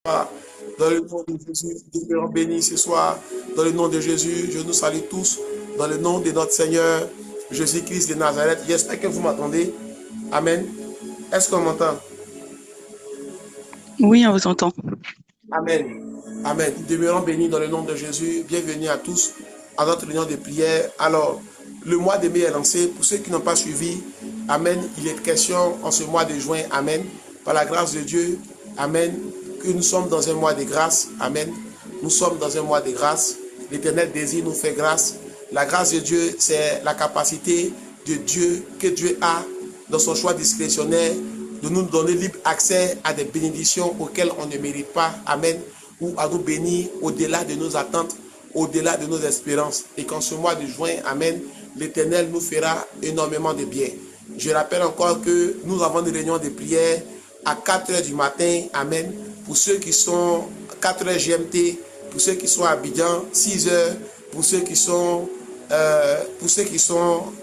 Dans le nom de Jésus, demeurons bénis ce soir. Dans le nom de Jésus, je nous salue tous. Dans le nom de notre Seigneur Jésus-Christ de Nazareth. J'espère que vous m'entendez. Amen. Est-ce qu'on m'entend? Oui, on vous entend. Amen. Amen. Demeurons bénis dans le nom de Jésus. Bienvenue à tous à notre réunion de prière. Alors, le mois de mai est lancé. Pour ceux qui n'ont pas suivi, Amen, il est question en ce mois de juin, Amen, par la grâce de Dieu, Amen, que nous sommes dans un mois de grâce, Amen. Nous sommes dans un mois de grâce. L'Éternel désire nous faire grâce. La grâce de Dieu, c'est la capacité de Dieu, que Dieu a dans son choix discrétionnaire, de nous donner libre accès à des bénédictions auxquelles on ne mérite pas, Amen, ou à nous bénir au-delà de nos attentes, au-delà de nos espérances. Et qu'en ce mois de juin, Amen, l'Éternel nous fera énormément de bien. Je rappelle encore que nous avons une réunion de prière à 4 heures du matin, Amen, pour ceux qui sont 4 heures GMT, pour ceux qui sont à Abidjan, 6 heures, pour ceux qui sont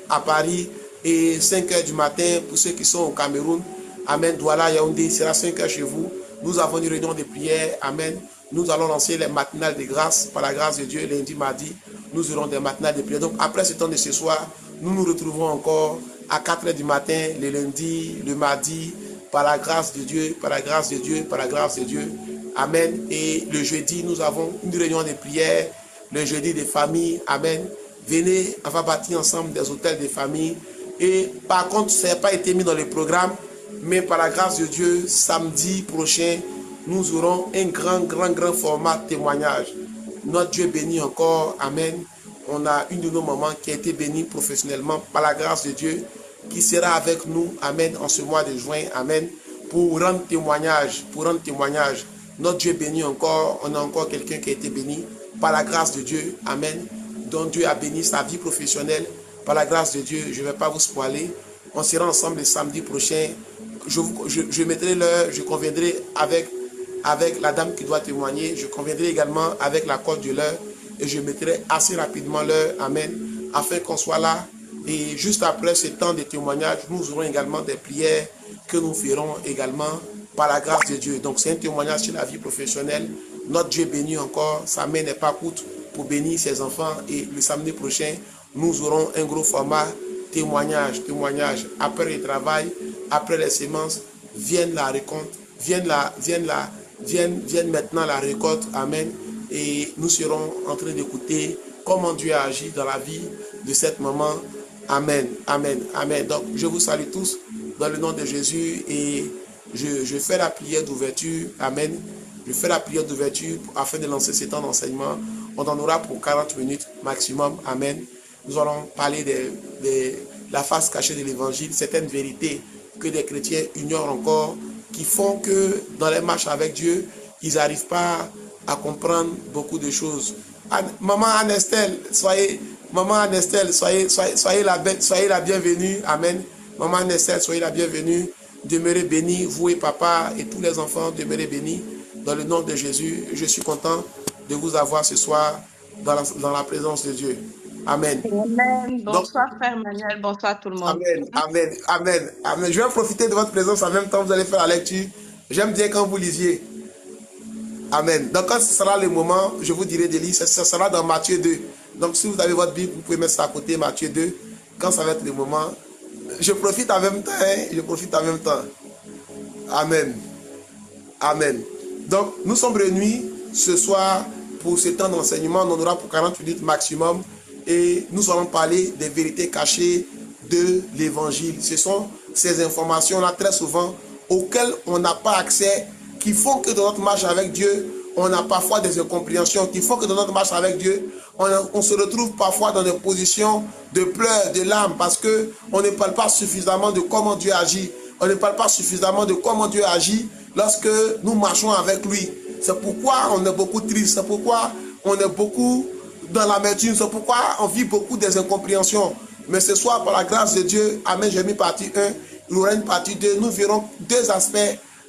à Paris, et 5 heures du matin pour ceux qui sont au Cameroun. Amen. Douala, Yaoundé, il sera 5 heures chez vous. Nous avons une réunion de prière. Amen. Nous allons lancer les matinales de grâce. Par la grâce de Dieu, lundi, mardi, nous aurons des matinales de prière. Donc, après ce temps de ce soir, nous nous retrouvons encore à 4 heures du matin, le lundi, le mardi, par la grâce de Dieu, par la grâce de Dieu, par la grâce de Dieu. Amen. Et le jeudi, nous avons une réunion de prière. Le jeudi des familles. Amen. Venez, on va bâtir ensemble des hôtels de famille. Et par contre, ça n'a pas été mis dans le programme, mais par la grâce de Dieu, samedi prochain, nous aurons un grand format témoignage. Notre Dieu bénit encore, Amen. On a une de nos mamans qui a été bénie professionnellement par la grâce de Dieu, qui sera avec nous, Amen, en ce mois de juin, Amen, pour rendre témoignage, Notre Dieu bénit encore, on a encore quelqu'un qui a été béni par la grâce de Dieu, Amen, dont Dieu a béni sa vie professionnelle. Par la grâce de Dieu, je ne vais pas vous spoiler. On sera ensemble le samedi prochain. Je mettrai l'heure, je conviendrai avec la dame qui doit témoigner. Je conviendrai également avec la code de l'heure. Et je mettrai assez rapidement l'heure. Amen. Afin qu'on soit là. Et juste après ce temps de témoignage, nous aurons également des prières que nous ferons également par la grâce de Dieu. Donc c'est un témoignage sur la vie professionnelle. Notre Dieu bénit encore. Sa main n'est pas courte pour bénir ses enfants. Et le samedi prochain, nous aurons un gros format témoignage. Après le travail, après les semences, vienne la récolte, vienne maintenant la récolte. Amen. Et nous serons en train d'écouter comment Dieu a agi dans la vie de cette maman. Amen. Amen. Amen. Donc, je vous salue tous dans le nom de Jésus et je fais la prière d'ouverture. Amen. Je fais la prière d'ouverture afin de lancer ce temps d'enseignement. On en aura pour 40 minutes maximum. Amen. Nous allons parler de la face cachée de l'évangile, certaines vérités que des chrétiens ignorent encore, qui font que dans les marches avec Dieu, ils n'arrivent pas à comprendre beaucoup de choses. Maman Anne-Estelle, soyez la bienvenue. Amen. Maman Anne-Estelle, soyez la bienvenue. Demeurez bénis, vous et papa et tous les enfants, demeurez bénis. Dans le nom de Jésus, je suis content de vous avoir ce soir dans la présence de Dieu. Amen. Amen. Bonsoir, frère Manuel. Bonsoir tout le monde. Amen. Je vais profiter de votre présence en même temps. Vous allez faire la lecture. J'aime bien quand vous lisiez. Amen. Donc, quand ce sera le moment, je vous dirai de lire. Ce sera dans Matthieu 2. Donc, si vous avez votre Bible, vous pouvez mettre ça à côté, Matthieu 2. Quand ça va être le moment, je profite en même temps. Amen. Amen. Donc, nous sommes réunis ce soir pour ce temps d'enseignement. On en aura pour 40 minutes maximum. Et nous allons parler des vérités cachées de l'évangile. Ce sont ces informations-là très souvent auxquelles on n'a pas accès, qui font que dans notre marche avec Dieu, on a parfois des incompréhensions, qui font que dans notre marche avec Dieu, on se retrouve parfois dans des positions de pleurs, de larmes, parce qu'on ne parle pas suffisamment de comment Dieu agit. On ne parle pas suffisamment de comment Dieu agit lorsque nous marchons avec lui. C'est pourquoi on est beaucoup triste, c'est pourquoi on est beaucoup dans l'amertume, c'est pourquoi on vit beaucoup des incompréhensions. Mais ce soir, par la grâce de Dieu, Amen, j'ai mis partie 1, il y aura une partie 2, nous verrons deux aspects,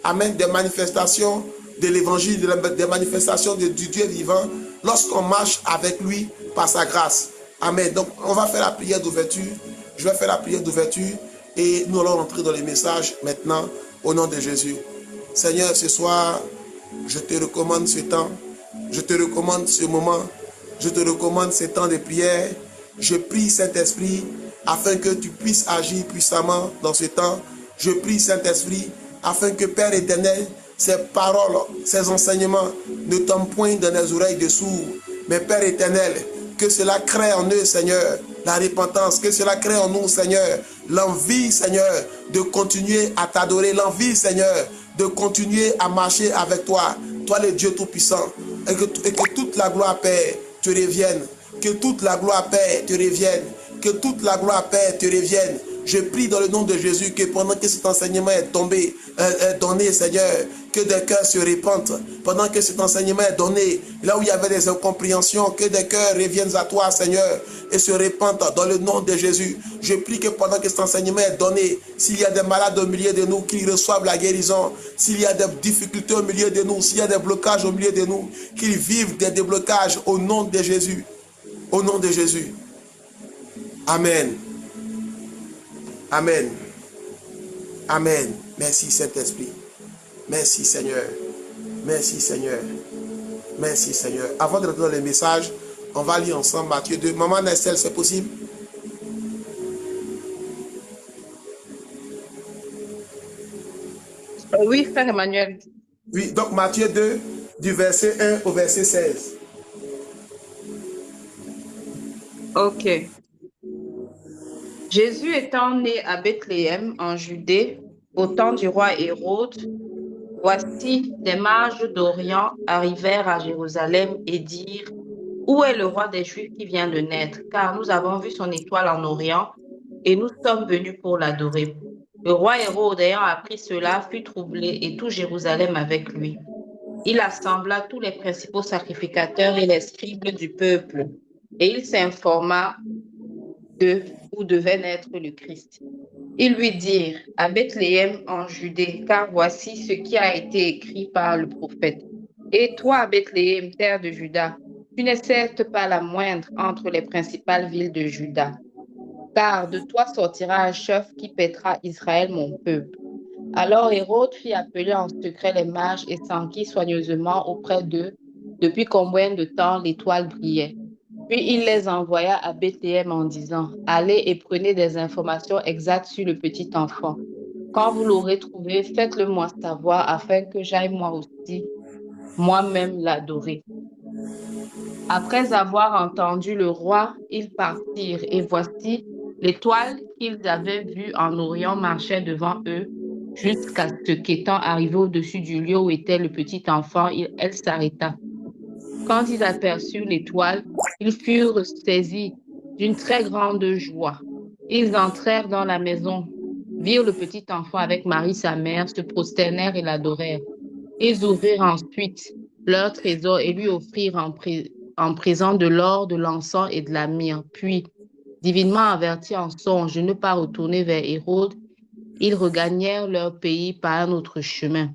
Amen, des manifestations de l'évangile, des manifestations du Dieu vivant, lorsqu'on marche avec lui par sa grâce. Amen. Donc, on va faire la prière d'ouverture, je vais faire la prière d'ouverture et nous allons rentrer dans les messages maintenant, au nom de Jésus. Seigneur, ce soir, je te recommande ce temps. Je te recommande ce moment. Je te recommande ce temps de prière. Je prie, Saint-Esprit, afin que tu puisses agir puissamment dans ce temps. Je prie, Saint-Esprit, afin que, Père éternel, ces paroles, ces enseignements ne tombent point dans les oreilles de sourds. Mais Père éternel, que cela crée en eux, Seigneur, la repentance, que cela crée en nous, Seigneur, l'envie, Seigneur, de continuer à t'adorer, l'envie, Seigneur, de continuer à marcher avec toi, toi le Dieu Tout-Puissant, et que toute la gloire, Père, te revienne, que toute la gloire, Père, te revienne, que toute la gloire, Père, te revienne. Je prie dans le nom de Jésus que pendant que cet enseignement est tombé, donné, Seigneur, que des cœurs se répandent. Pendant que cet enseignement est donné, là où il y avait des incompréhensions, que des cœurs reviennent à toi, Seigneur, et se répandent dans le nom de Jésus. Je prie que pendant que cet enseignement est donné, s'il y a des malades au milieu de nous, qu'ils reçoivent la guérison. S'il y a des difficultés au milieu de nous, s'il y a des blocages au milieu de nous, qu'ils vivent des déblocages au nom de Jésus. Au nom de Jésus. Amen. Amen. Amen. Merci Saint-Esprit. Merci Seigneur. Merci Seigneur. Merci Seigneur. Avant de rentrer dans les messages, on va lire ensemble Matthieu 2. Maman Estelle, c'est possible? Oui, frère Emmanuel. Oui, donc Matthieu 2, du verset 1 au verset 16. Ok. Jésus étant né à Bethléem, en Judée, au temps du roi Hérode, voici des mages d'Orient arrivèrent à Jérusalem et dirent, où est le roi des Juifs qui vient de naître? Car nous avons vu son étoile en Orient et nous sommes venus pour l'adorer. Le roi Hérode, ayant appris cela, fut troublé et tout Jérusalem avec lui. Il assembla tous les principaux sacrificateurs et les scribes du peuple et il s'informa de où devait naître le Christ. Ils lui dirent, à Bethléem en Judée, car voici ce qui a été écrit par le prophète. Et toi, Bethléem, terre de Juda, tu n'es certes pas la moindre entre les principales villes de Juda, car de toi sortira un chef qui paîtra Israël, mon peuple. Alors Hérode fit appeler en secret les mages et s'enquit soigneusement auprès d'eux depuis combien de temps l'étoile brillait. Puis il les envoya à Bethléem en disant, allez et prenez des informations exactes sur le petit enfant. Quand vous l'aurez trouvé, faites-le moi savoir afin que j'aille moi aussi, moi-même l'adorer. Après avoir entendu le roi, ils partirent et voici, l'étoile qu'ils avaient vue en Orient marchait devant eux jusqu'à ce qu'étant arrivé au-dessus du lieu où était le petit enfant, elle s'arrêta. Quand ils aperçurent l'étoile, ils furent saisis d'une très grande joie. Ils entrèrent dans la maison, virent le petit enfant avec Marie sa mère, se prosternèrent et l'adorèrent. Ils ouvrirent ensuite leur trésor et lui offrirent en présent de l'or, de l'encens et de la myrrhe. Puis, divinement avertis en songe de ne pas retourner vers Hérode, ils regagnèrent leur pays par un autre chemin.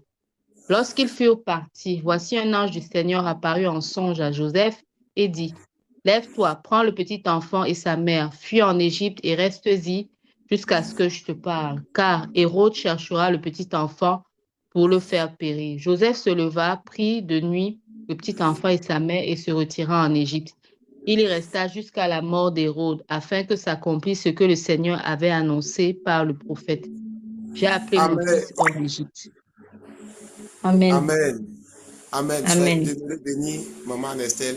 Lorsqu'ils furent partis, voici un ange du Seigneur apparut en songe à Joseph et dit, lève-toi, prends le petit enfant et sa mère, fuis en Égypte et reste-y jusqu'à ce que je te parle, car Hérode cherchera le petit enfant pour le faire périr. Joseph se leva, prit de nuit le petit enfant et sa mère et se retira en Égypte. Il y resta jusqu'à la mort d'Hérode, afin que s'accomplisse ce que le Seigneur avait annoncé par le prophète. J'ai appelé mon fils hors d'Égypte. Amen. Amen. Amen. Amen. Soyez bénis, maman Estelle.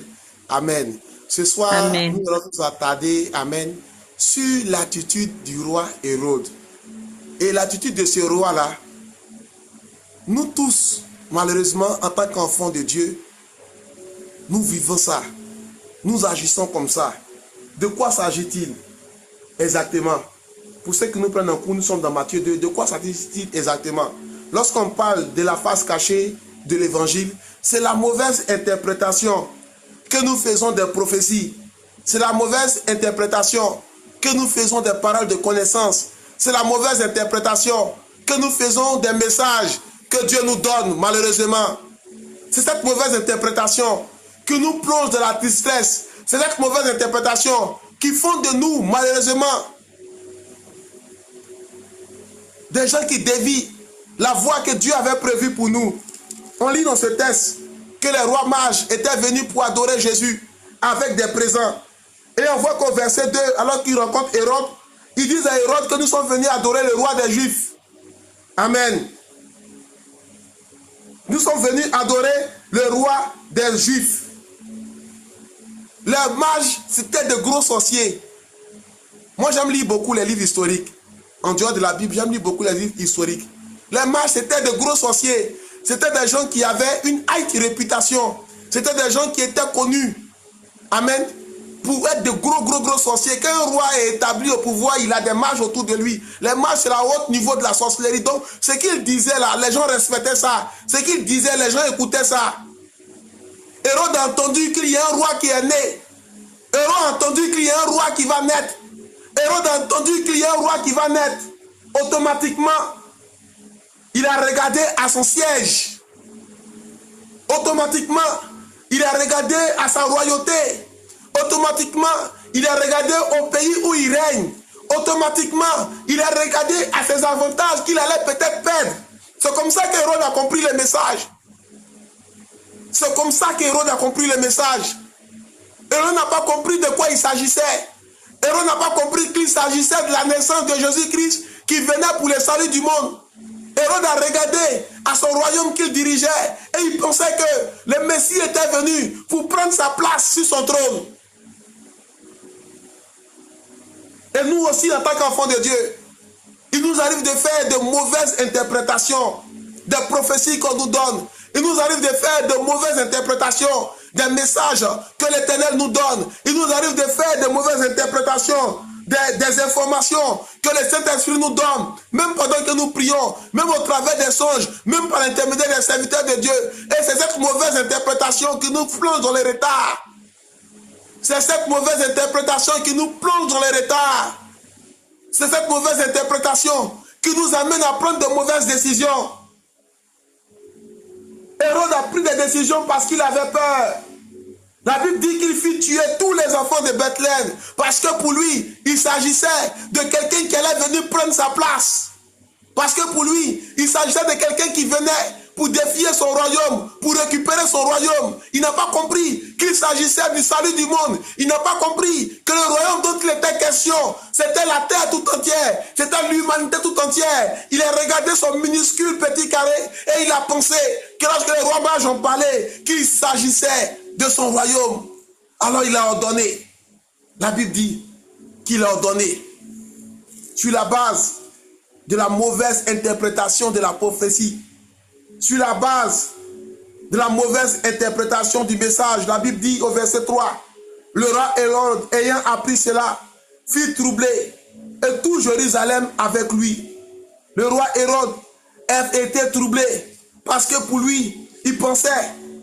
Amen. Ce soir, Amen. nous allons nous attarder, amen, sur l'attitude du roi Hérode. Et l'attitude de ce roi-là, nous tous, malheureusement, en tant qu'enfants de Dieu, nous vivons ça. Nous agissons comme ça. De quoi s'agit-il exactement? Pour ceux qui nous prennent en cours, nous sommes dans Matthieu 2. De quoi s'agit-il exactement? Lorsqu'on parle de la face cachée de l'évangile, c'est la mauvaise interprétation que nous faisons des prophéties. C'est la mauvaise interprétation que nous faisons des paroles de connaissance. C'est la mauvaise interprétation que nous faisons des messages que Dieu nous donne, malheureusement. C'est cette mauvaise interprétation qui nous plonge dans la tristesse. C'est cette mauvaise interprétation qui font de nous, malheureusement, des gens qui dévient la voie que Dieu avait prévue pour nous. On lit dans ce texte que les rois mages étaient venus pour adorer Jésus avec des présents. Et on voit qu'au verset 2, alors qu'ils rencontrent Hérode, ils disent à Hérode que nous sommes venus adorer le roi des Juifs. Amen. Nous sommes venus adorer le roi des Juifs. Les mages, c'était de gros sorciers. Moi, j'aime lire beaucoup les livres historiques. En dehors de la Bible, j'aime lire beaucoup les livres historiques. Les mages, c'était de gros sorciers. C'était des gens qui avaient une haute réputation. C'était des gens qui étaient connus. Amen. Pour être de gros sorciers. Quand un roi est établi au pouvoir, il a des mages autour de lui. Les mages, c'est le haut niveau de la sorcellerie. Donc, ce qu'il disait là, les gens respectaient ça. Ce qu'il disait, les gens écoutaient ça. Hérode a entendu qu'il y a un roi qui est né. Hérode a entendu qu'il y a un roi qui va naître. Hérode a entendu qu'il y a un roi qui va naître. Automatiquement, il a regardé à son siège. Automatiquement, il a regardé à sa royauté. Automatiquement, il a regardé au pays où il règne. Automatiquement, il a regardé à ses avantages qu'il allait peut-être perdre. C'est comme ça qu'Hérode a compris le message. C'est comme ça qu'Hérode a compris le message. Hérode n'a pas compris de quoi il s'agissait. Hérode n'a pas compris qu'il s'agissait de la naissance de Jésus-Christ qui venait pour le salut du monde. Hérode a regardé à son royaume qu'il dirigeait et il pensait que le Messie était venu pour prendre sa place sur son trône. Et nous aussi, en tant qu'enfants de Dieu, il nous arrive de faire de mauvaises interprétations des prophéties qu'on nous donne. Il nous arrive de faire de mauvaises interprétations des messages que l'Éternel nous donne. Il nous arrive de faire de mauvaises interprétations des informations que le Saint-Esprit nous donne, même pendant que nous prions, même au travers des songes, même par l'intermédiaire des serviteurs de Dieu. Et c'est cette mauvaise interprétation qui nous plonge dans les retards. C'est cette mauvaise interprétation qui nous plonge dans les retards. C'est cette mauvaise interprétation qui nous amène à prendre de mauvaises décisions. Hérode a pris des décisions parce qu'il avait peur. La Bible dit qu'il fit tuer tous les enfants de Bethléem parce que pour lui, il s'agissait de quelqu'un qui allait venir prendre sa place. Parce que pour lui, il s'agissait de quelqu'un qui venait pour défier son royaume, pour récupérer son royaume. Il n'a pas compris qu'il s'agissait du salut du monde. Il n'a pas compris que le royaume dont il était question, c'était la terre tout entière, c'était l'humanité tout entière. Il a regardé son minuscule petit carré et il a pensé que lorsque les rois mages ont parlé, qu'il s'agissait de son royaume. Alors il a ordonné. La Bible dit qu'il a ordonné sur la base de la mauvaise interprétation de la prophétie, sur la base de la mauvaise interprétation du message. La Bible dit au verset 3, le roi Hérode, ayant appris cela, fut troublé, et tout Jérusalem avec lui. Le roi Hérode a été troublé, parce que pour lui, il pensait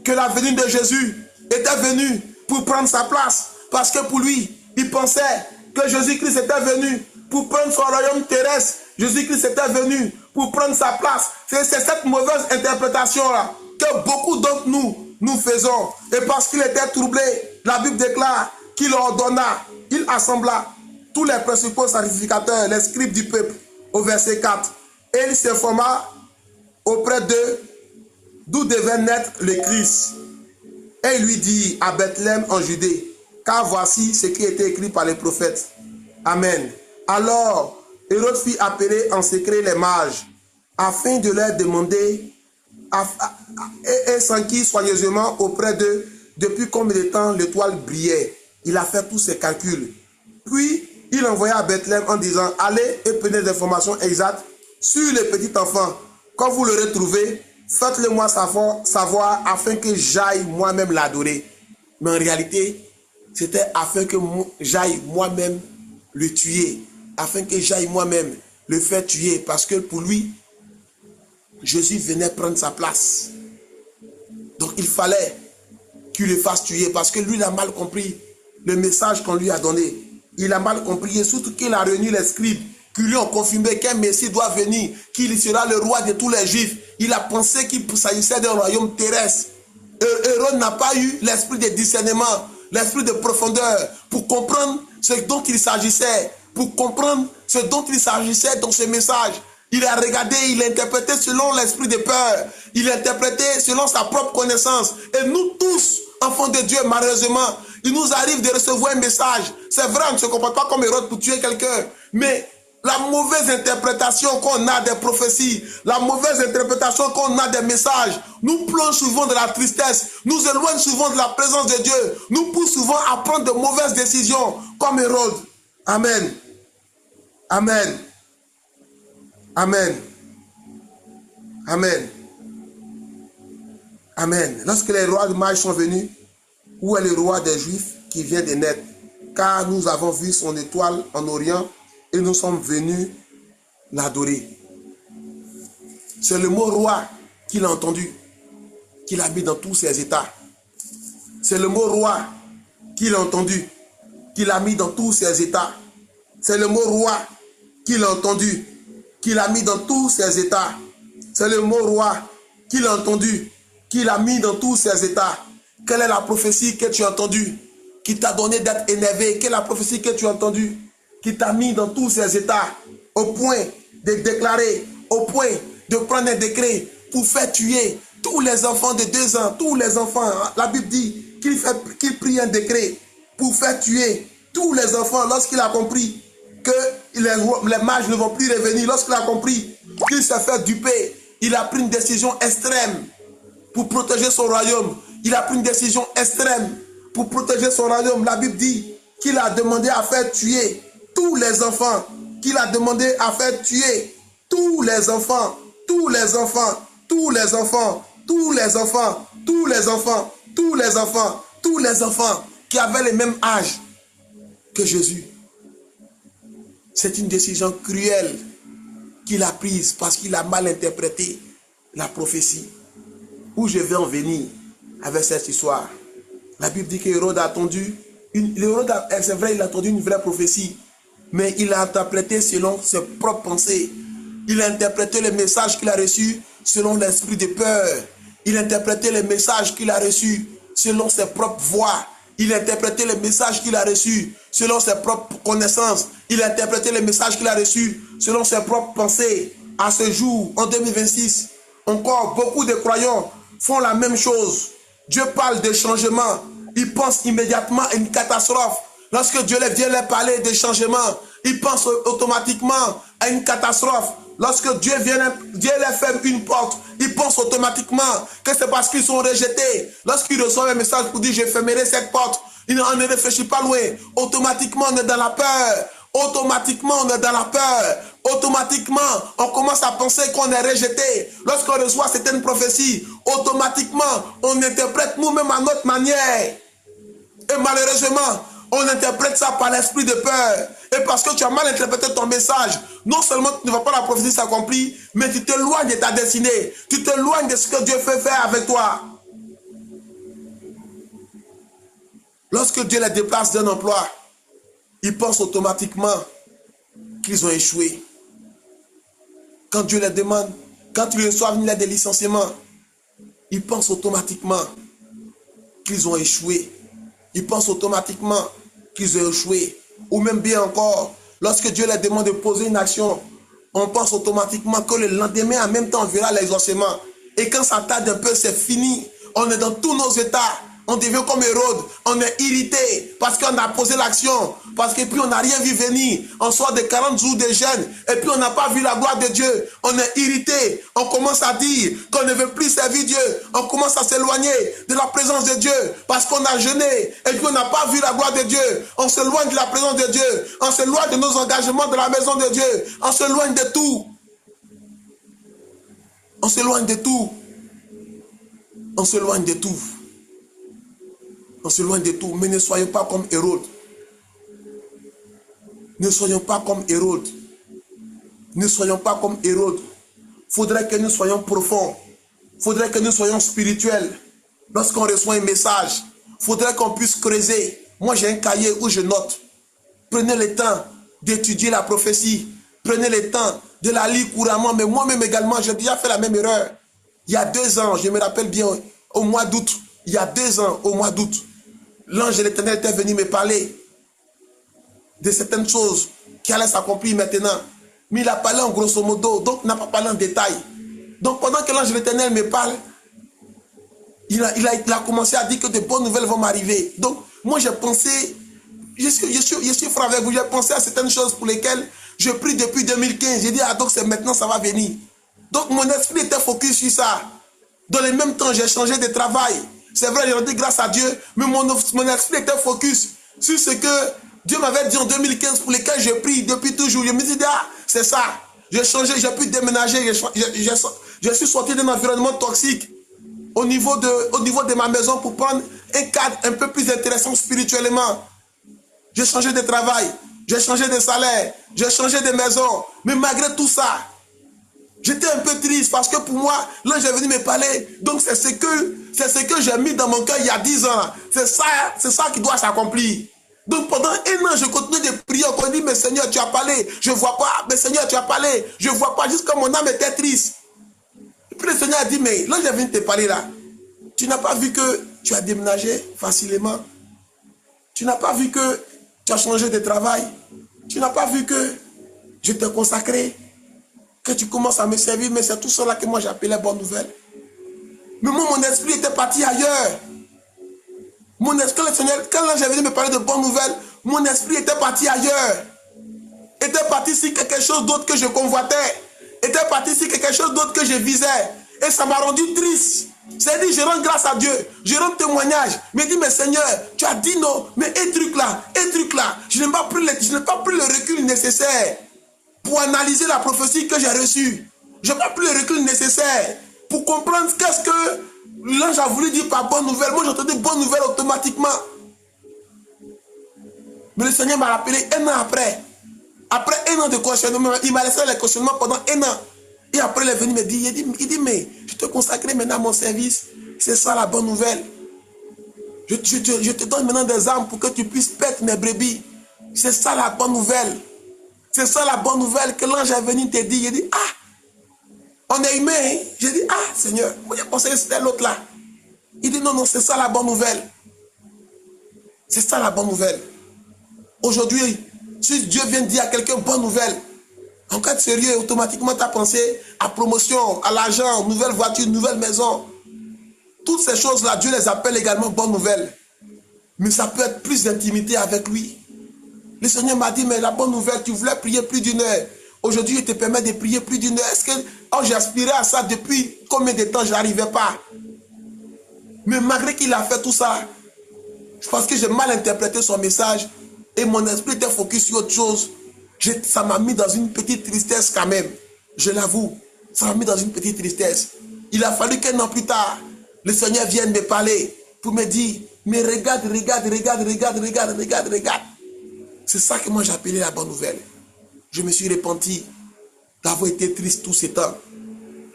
que la venue de Jésus était venue pour prendre sa place, parce que pour lui, il pensait que Jésus-Christ était venu pour prendre son royaume terrestre. Jésus-Christ était venu pour prendre sa place. C'est cette mauvaise interprétation-là que beaucoup d'entre nous faisons. Et parce qu'il était troublé, la Bible déclare qu'il ordonna, il assembla tous les principaux sacrificateurs, les scribes du peuple, au verset 4. Et il s'informa auprès d'eux d'où devait naître le Christ. Et il lui dit à Bethléem en Judée, car voici ce qui était écrit par les prophètes. Amen. Alors, Hérode fit appeler en secret les mages, afin de leur demander, et s'enquit soigneusement auprès d'eux, depuis combien de temps l'étoile brillait. Il a fait tous ses calculs. Puis, il envoya à Bethléem en disant, allez et prenez des informations exactes sur le petit enfant. Quand vous l'aurez trouvé, faites-le moi savoir afin que j'aille moi-même l'adorer. Mais en réalité, c'était afin que j'aille moi-même le tuer. Afin que j'aille moi-même le faire tuer. Parce que pour lui, Jésus venait prendre sa place. Donc il fallait qu'il le fasse tuer. Parce que lui, il a mal compris le message qu'on lui a donné. Il a mal compris. Et surtout qu'il a réuni les scribes qui lui ont confirmé qu'un Messie doit venir, qu'il sera le roi de tous les Juifs. Il a pensé qu'il s'agissait d'un royaume terrestre. Hérode n'a pas eu l'esprit de discernement, l'esprit de profondeur pour comprendre ce dont il s'agissait, pour comprendre ce dont il s'agissait dans ce message. Il a regardé, il a interprété selon l'esprit de peur. Il a interprété selon sa propre connaissance. Et nous tous, enfants de Dieu, malheureusement, il nous arrive de recevoir un message. C'est vrai, on ne se comporte pas comme Hérode pour tuer quelqu'un. Mais la mauvaise interprétation qu'on a des prophéties, la mauvaise interprétation qu'on a des messages, nous plonge souvent de la tristesse, nous éloigne souvent de la présence de Dieu, nous pousse souvent à prendre de mauvaises décisions, comme Hérode. Amen. Amen. Amen. Amen. Amen. Lorsque les rois de mages sont venus, où est le roi des Juifs qui vient de naître? Car nous avons vu son étoile en Orient et nous sommes venus l'adorer. C'est le mot roi qu'il a entendu, qu'il a mis dans tous ses états. C'est le mot roi qu'il a entendu, qu'il a mis dans tous ses états. C'est le mot roi qu'il a entendu, qu'il a mis dans tous ses états. C'est le mot roi qu'il a entendu, qu'il a mis dans tous ses états. Quelle est la prophétie que tu as entendue, qui t'a donné d'être énervé? Quelle est la prophétie que tu as entendue, qui t'a mis dans tous ces états, au point de déclarer, au point de prendre un décret pour faire tuer tous les enfants de 2 ans, tous les enfants? La Bible dit qu'il prit un décret pour faire tuer tous les enfants lorsqu'il a compris que les mages ne vont plus revenir. Lorsqu'il a compris qu'il s'est fait duper, il a pris une décision extrême pour protéger son royaume. Il a pris une décision extrême pour protéger son royaume. La Bible dit qu'il a demandé à faire tuer tous les enfants, qu'il a demandé à faire tuer tous les enfants, tous les enfants, tous les enfants, tous les enfants, tous les enfants, tous les enfants, tous les enfants qui avaient le même âge que Jésus. C'est une décision cruelle qu'il a prise parce qu'il a mal interprété la prophétie. Où je vais en venir avec cette histoire? La Bible dit qu'Hérode a attendu, c'est vrai, il a attendu une vraie prophétie, mais il a interprété selon ses propres pensées. Il a interprété le message qu'il a reçu selon l'esprit de peur. Il a interprété le message qu'il a reçu selon ses propres voix. Il a interprété le message qu'il a reçu selon ses propres connaissances. Il a interprété le message qu'il a reçu selon ses propres pensées. À ce jour, en 2026, encore beaucoup de croyants font la même chose. Dieu parle de changement. Ils pensent immédiatement à une catastrophe. Lorsque Dieu vient leur parler de changement, ils pensent automatiquement à une catastrophe. Lorsque Dieu leur ferme une porte, ils pensent automatiquement que c'est parce qu'ils sont rejetés. Lorsqu'ils reçoivent un message pour dire « je fermerai cette porte », on ne réfléchit pas loin. Automatiquement, on est dans la peur. Automatiquement, on est dans la peur. Automatiquement, on commence à penser qu'on est rejeté. Lorsqu'on reçoit certaines prophéties, automatiquement, on interprète nous-mêmes à notre manière. Et malheureusement, on interprète ça par l'esprit de peur. Et parce que tu as mal interprété ton message, non seulement tu ne vas pas la prophétie s'accomplir, mais tu t'éloignes de ta destinée. Tu t'éloignes de ce que Dieu fait faire avec toi. Lorsque Dieu les déplace d'un emploi, ils pensent automatiquement qu'ils ont échoué. Quand Dieu les demande, quand ils reçoivent une lettre de licenciement, ils pensent automatiquement qu'ils ont échoué. Ils pensent automatiquement qu'ils ont échoué. Ou même bien encore, lorsque Dieu les demande de poser une action, on pense automatiquement que le lendemain, en même temps, on verra l'exaucement. Et quand ça tarde un peu, c'est fini. On est dans tous nos états. On devient comme Hérode, on est irrité parce qu'on a posé l'action, parce que puis on n'a rien vu venir. On sort de 40 jours de jeûne et puis on n'a pas vu la gloire de Dieu. On est irrité, on commence à dire qu'on ne veut plus servir Dieu. On commence à s'éloigner de la présence de Dieu parce qu'on a jeûné et puis on n'a pas vu la gloire de Dieu. On s'éloigne de la présence de Dieu, on s'éloigne de nos engagements de la maison de Dieu. On s'éloigne de tout. On s'éloigne de tout. On s'éloigne de tout. On s'éloigne de tout, mais ne soyons pas comme Hérode. Ne soyons pas comme Hérode. Ne soyons pas comme Hérode. Il faudrait que nous soyons profonds. Il faudrait que nous soyons spirituels. Lorsqu'on reçoit un message, il faudrait qu'on puisse creuser. Moi, j'ai un cahier où je note. Prenez le temps d'étudier la prophétie. Prenez le temps de la lire couramment. Mais moi-même également, j'ai déjà fait la même erreur. Il y a 2 ans, je me rappelle bien, au mois d'août. Il y a 2 ans, au mois d'août. L'ange de l'Éternel était venu me parler de certaines choses qui allaient s'accomplir maintenant. Mais il a parlé en grosso modo, donc il n'a pas parlé en détail. Donc pendant que l'ange de l'Éternel me parle, il a commencé à dire que de bonnes nouvelles vont m'arriver. Donc moi j'ai pensé, je suis frère avec vous, j'ai pensé à certaines choses pour lesquelles je prie depuis 2015. J'ai dit, ah donc c'est maintenant, ça va venir. Donc mon esprit était focus sur ça. Dans le même temps, j'ai changé de travail. C'est vrai, j'ai rendu grâce à Dieu, mais mon esprit était focus sur ce que Dieu m'avait dit en 2015 pour lesquels je prie depuis toujours. Je me dis, ah, c'est ça. J'ai changé, j'ai pu déménager, je suis sorti d'un environnement toxique au niveau de ma maison pour prendre un cadre un peu plus intéressant spirituellement. J'ai changé de travail, j'ai changé de salaire, j'ai changé de maison. Mais malgré tout ça, j'étais un peu triste parce que pour moi, l'ange est venu me parler. Donc c'est ce que j'ai mis dans mon cœur il y a 10 ans. C'est ça qui doit s'accomplir. Donc pendant un an, je continue de prier. On dit, mais Seigneur, tu as parlé. Je ne vois pas. Mais Seigneur, tu as parlé. Je ne vois pas. Jusqu'à mon âme était triste. Et puis le Seigneur a dit, mais l'ange est venu te parler là. Tu n'as pas vu que tu as déménagé facilement. Tu n'as pas vu que tu as changé de travail. Tu n'as pas vu que je t'ai consacré. Que tu commences à me servir. Mais c'est tout cela que moi j'appelais bonne nouvelle. Mais moi, mon esprit était parti ailleurs. Mon esprit, le Seigneur, quand l'ange est venu me parler de bonnes nouvelles, mon esprit était parti ailleurs. Était parti sur quelque chose d'autre que je convoitais. Était parti sur quelque chose d'autre que je visais. Et ça m'a rendu triste. C'est dit, je rends grâce à Dieu. Je rends témoignage. Mais dis, mais Seigneur, tu as dit non. Mais un truc là. Je n'ai pas pris le recul nécessaire pour analyser la prophétie que j'ai reçue. Je n'ai pas pris le recul nécessaire pour comprendre qu'est-ce que l'ange a voulu dire par bonne nouvelle. Moi, j'entendais bonne nouvelle automatiquement. Mais le Seigneur m'a rappelé un an après. Après un an de questionnement, il m'a laissé les questionnements pendant un an. Et après, il est venu me dire, il dit, mais je te consacre maintenant à mon service. C'est ça la bonne nouvelle. Je te donne maintenant des armes pour que tu puisses perdre mes brebis. C'est ça la bonne nouvelle. C'est ça la bonne nouvelle que l'ange est venu te dire. Il dit, ah, on est humain. Hein? J'ai dit, ah, Seigneur, moi j'ai pensé que c'était l'autre là. Il dit, non, c'est ça la bonne nouvelle. C'est ça la bonne nouvelle. Aujourd'hui, si Dieu vient dire à quelqu'un bonne nouvelle, en cas de sérieux, automatiquement tu as pensé à promotion, à l'argent, nouvelle voiture, nouvelle maison. Toutes ces choses-là, Dieu les appelle également bonnes nouvelles. Mais ça peut être plus d'intimité avec lui. Le Seigneur m'a dit, mais la bonne nouvelle, tu voulais prier plus d'une heure. Aujourd'hui, il te permet de prier plus d'une heure. Est-ce que j'aspirais à ça depuis combien de temps je n'arrivais pas? Mais malgré qu'il a fait tout ça, je pense que j'ai mal interprété son message et mon esprit était focus sur autre chose. Ça m'a mis dans une petite tristesse quand même. Je l'avoue, ça m'a mis dans une petite tristesse. Il a fallu qu'un an plus tard, le Seigneur vienne me parler pour me dire, mais regarde. C'est ça que moi j'appelais la bonne nouvelle. Je me suis repenti d'avoir été triste tout ce temps.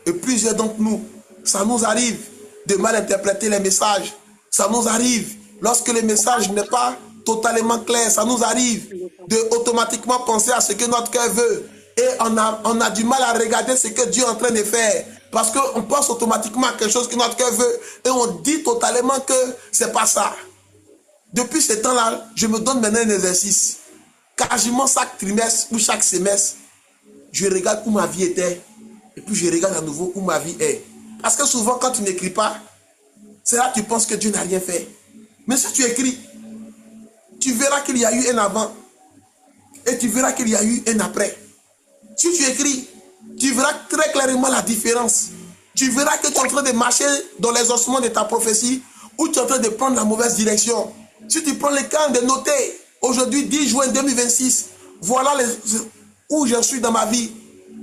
Et plusieurs d'entre nous, ça nous arrive de mal interpréter les messages. Ça nous arrive, lorsque le message n'est pas totalement clair, ça nous arrive de automatiquement penser à ce que notre cœur veut. Et on a du mal à regarder ce que Dieu est en train de faire. Parce qu'on pense automatiquement à quelque chose que notre cœur veut. Et on dit totalement que c'est pas ça. Depuis ce temps-là, je me donne maintenant un exercice. Quasiment chaque trimestre ou chaque semestre, je regarde où ma vie était. Et puis je regarde à nouveau où ma vie est. Parce que souvent, quand tu n'écris pas, c'est là que tu penses que Dieu n'a rien fait. Mais si tu écris, tu verras qu'il y a eu un avant. Et tu verras qu'il y a eu un après. Si tu écris, tu verras très clairement la différence. Tu verras que tu es en train de marcher dans les ossements de ta prophétie ou tu es en train de prendre la mauvaise direction. Si tu prends le temps de noter, aujourd'hui 10 juin 2026, voilà où je suis dans ma vie.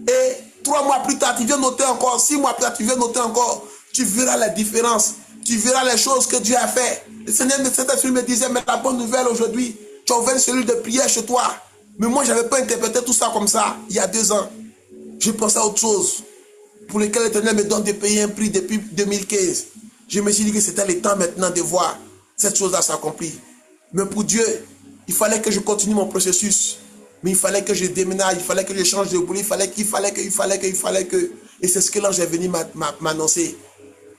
Et 3 mois plus tard, tu viens noter encore. 6 mois plus tard, tu viens noter encore. Tu verras la différence. Tu verras les choses que Dieu a fait. Le Seigneur me disait, mais la bonne nouvelle aujourd'hui, tu as ouvert une cellule de prière chez toi. Mais moi, je n'avais pas interprété tout ça comme ça il y a 2 ans. Je pensais à autre chose pour lequel l'Éternel me donne de payer un prix depuis 2015. Je me suis dit que c'était le temps maintenant de voir cette chose-là s'accomplir. Mais pour Dieu, il fallait que je continue mon processus. Mais il fallait que je déménage, il fallait que je change de boulot, il fallait que. Et c'est ce que l'ange est venu m'annoncer.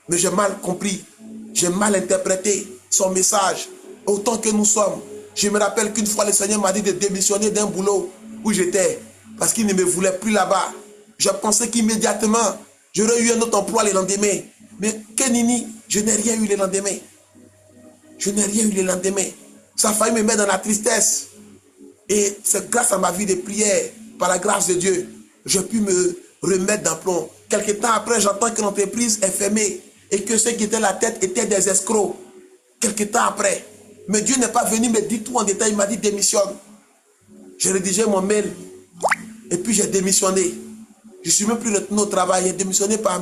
Mais j'ai mal compris, j'ai mal interprété son message. Autant que nous sommes. Je me rappelle qu'une fois le Seigneur m'a dit de démissionner d'un boulot où j'étais. parce qu'il ne me voulait plus là-bas. Je pensais qu'immédiatement, j'aurais eu un autre emploi le lendemain. Mais Kenini, je n'ai rien eu le lendemain. Je n'ai rien eu le lendemain. Ça a failli me mettre dans la tristesse. Et c'est grâce à ma vie de prière, par la grâce de Dieu, j'ai pu me remettre d'aplomb. Quelque temps après, j'entends que l'entreprise est fermée et que ceux qui étaient à la tête étaient des escrocs. Quelque temps après. Mais Dieu n'est pas venu me dire tout en détail. Il m'a dit démissionne. J'ai rédigé mon mail et puis j'ai démissionné. Je ne suis même plus retourné au travail. J'ai démissionné par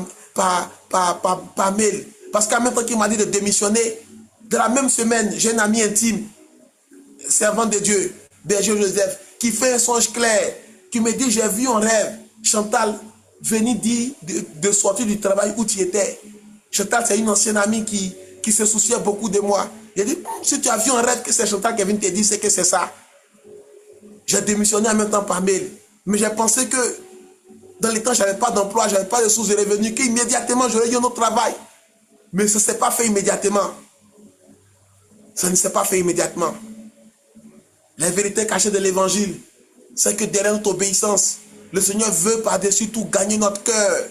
mail. Parce qu'en même temps qu'il m'a dit de démissionner, de la même semaine, j'ai un ami intime, servant de Dieu, Berger Joseph, qui fait un songe clair, qui me dit, j'ai vu en rêve, Chantal, venir dire de sortir du travail où tu étais. Chantal, c'est une ancienne amie qui se souciait beaucoup de moi. J'ai dit, si tu as vu en rêve que c'est Chantal qui vient te dire, c'est que c'est ça. J'ai démissionné en même temps par mail. Mais j'ai pensé que dans les temps, je n'avais pas d'emploi, je n'avais pas de sources de revenus, qu'immédiatement, j'aurais eu un autre travail. Mais ça ne s'est pas fait immédiatement. Ça ne s'est pas fait immédiatement. La vérité cachée de l'évangile, c'est que derrière notre obéissance, le Seigneur veut par-dessus tout gagner notre cœur.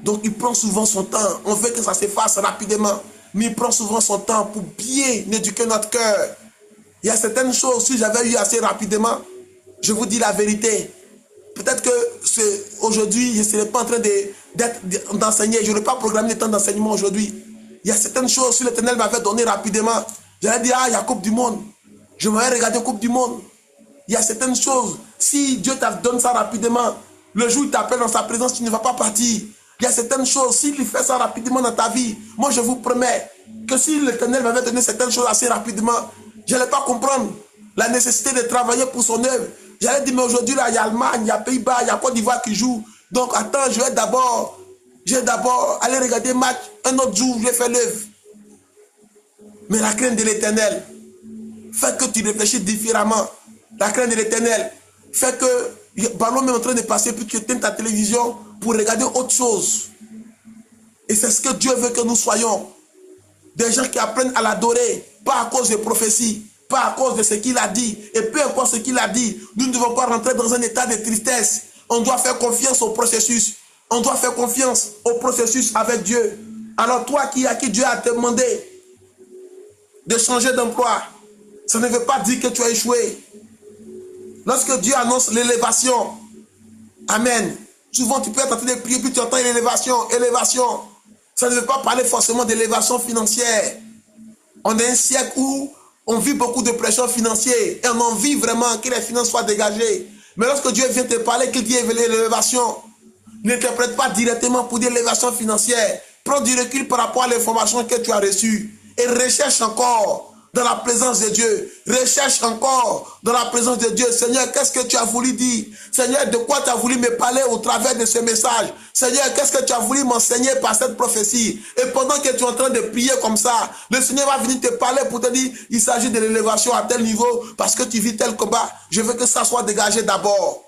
Donc il prend souvent son temps. On veut que ça se fasse rapidement. Mais il prend souvent son temps pour bien éduquer notre cœur. Il y a certaines choses, si j'avais eu assez rapidement, je vous dis la vérité. Peut-être que aujourd'hui, je ne serais pas en train d'enseigner. Je n'aurais pas programmé le temps d'enseignement aujourd'hui. Il y a certaines choses, si l'Éternel m'avait donné rapidement, j'allais dire, ah, il y a Coupe du Monde. Je m'aurais regardé Coupe du Monde. Il y a certaines choses, si Dieu te donne ça rapidement, le jour où il t'appelle dans sa présence, tu ne vas pas partir. Il y a certaines choses, s'il fait ça rapidement dans ta vie, moi je vous promets que si l'Éternel m'avait donné certaines choses assez rapidement, je n'allais pas comprendre la nécessité de travailler pour son œuvre. J'allais dire, mais aujourd'hui, là, il y a Allemagne, il y a Pays-Bas, il y a Côte d'Ivoire qui joue. Donc, attends, je vais d'abord aller regarder match. Un autre jour, je vais faire l'œuvre. Mais la crainte de l'Éternel fait que tu réfléchis différemment. La crainte de l'Éternel fait que le ballon est en train de passer, puis tu éteins ta télévision pour regarder autre chose. Et c'est ce que Dieu veut que nous soyons. Des gens qui apprennent à l'adorer, pas à cause des prophéties, pas à cause de ce qu'il a dit. Et peu importe ce qu'il a dit, nous ne devons pas rentrer dans un état de tristesse. On doit faire confiance au processus. On doit faire confiance au processus avec Dieu. Alors toi à qui Dieu a demandé de changer d'emploi, ça ne veut pas dire que tu as échoué. Lorsque Dieu annonce l'élévation, amen. Souvent tu peux être en train de prier, puis tu entends l'élévation, élévation. Ça ne veut pas parler forcément d'élévation financière. On est un siècle où on vit beaucoup de pression financière et on en vit vraiment que les finances soient dégagées. Mais lorsque Dieu vient te parler, qu'il dit l'élévation, n'interprète pas directement pour dire l'élévation financière. Prends du recul par rapport à l'information que tu as reçue et recherche encore dans la présence de Dieu. Recherche encore dans la présence de Dieu. Seigneur, qu'est-ce que tu as voulu dire? Seigneur, de quoi tu as voulu me parler au travers de ce message? Seigneur, qu'est-ce que tu as voulu m'enseigner par cette prophétie? Et pendant que tu es en train de prier comme ça, le Seigneur va venir te parler pour te dire, il s'agit de l'élévation à tel niveau parce que tu vis tel combat. Je veux que ça soit dégagé d'abord.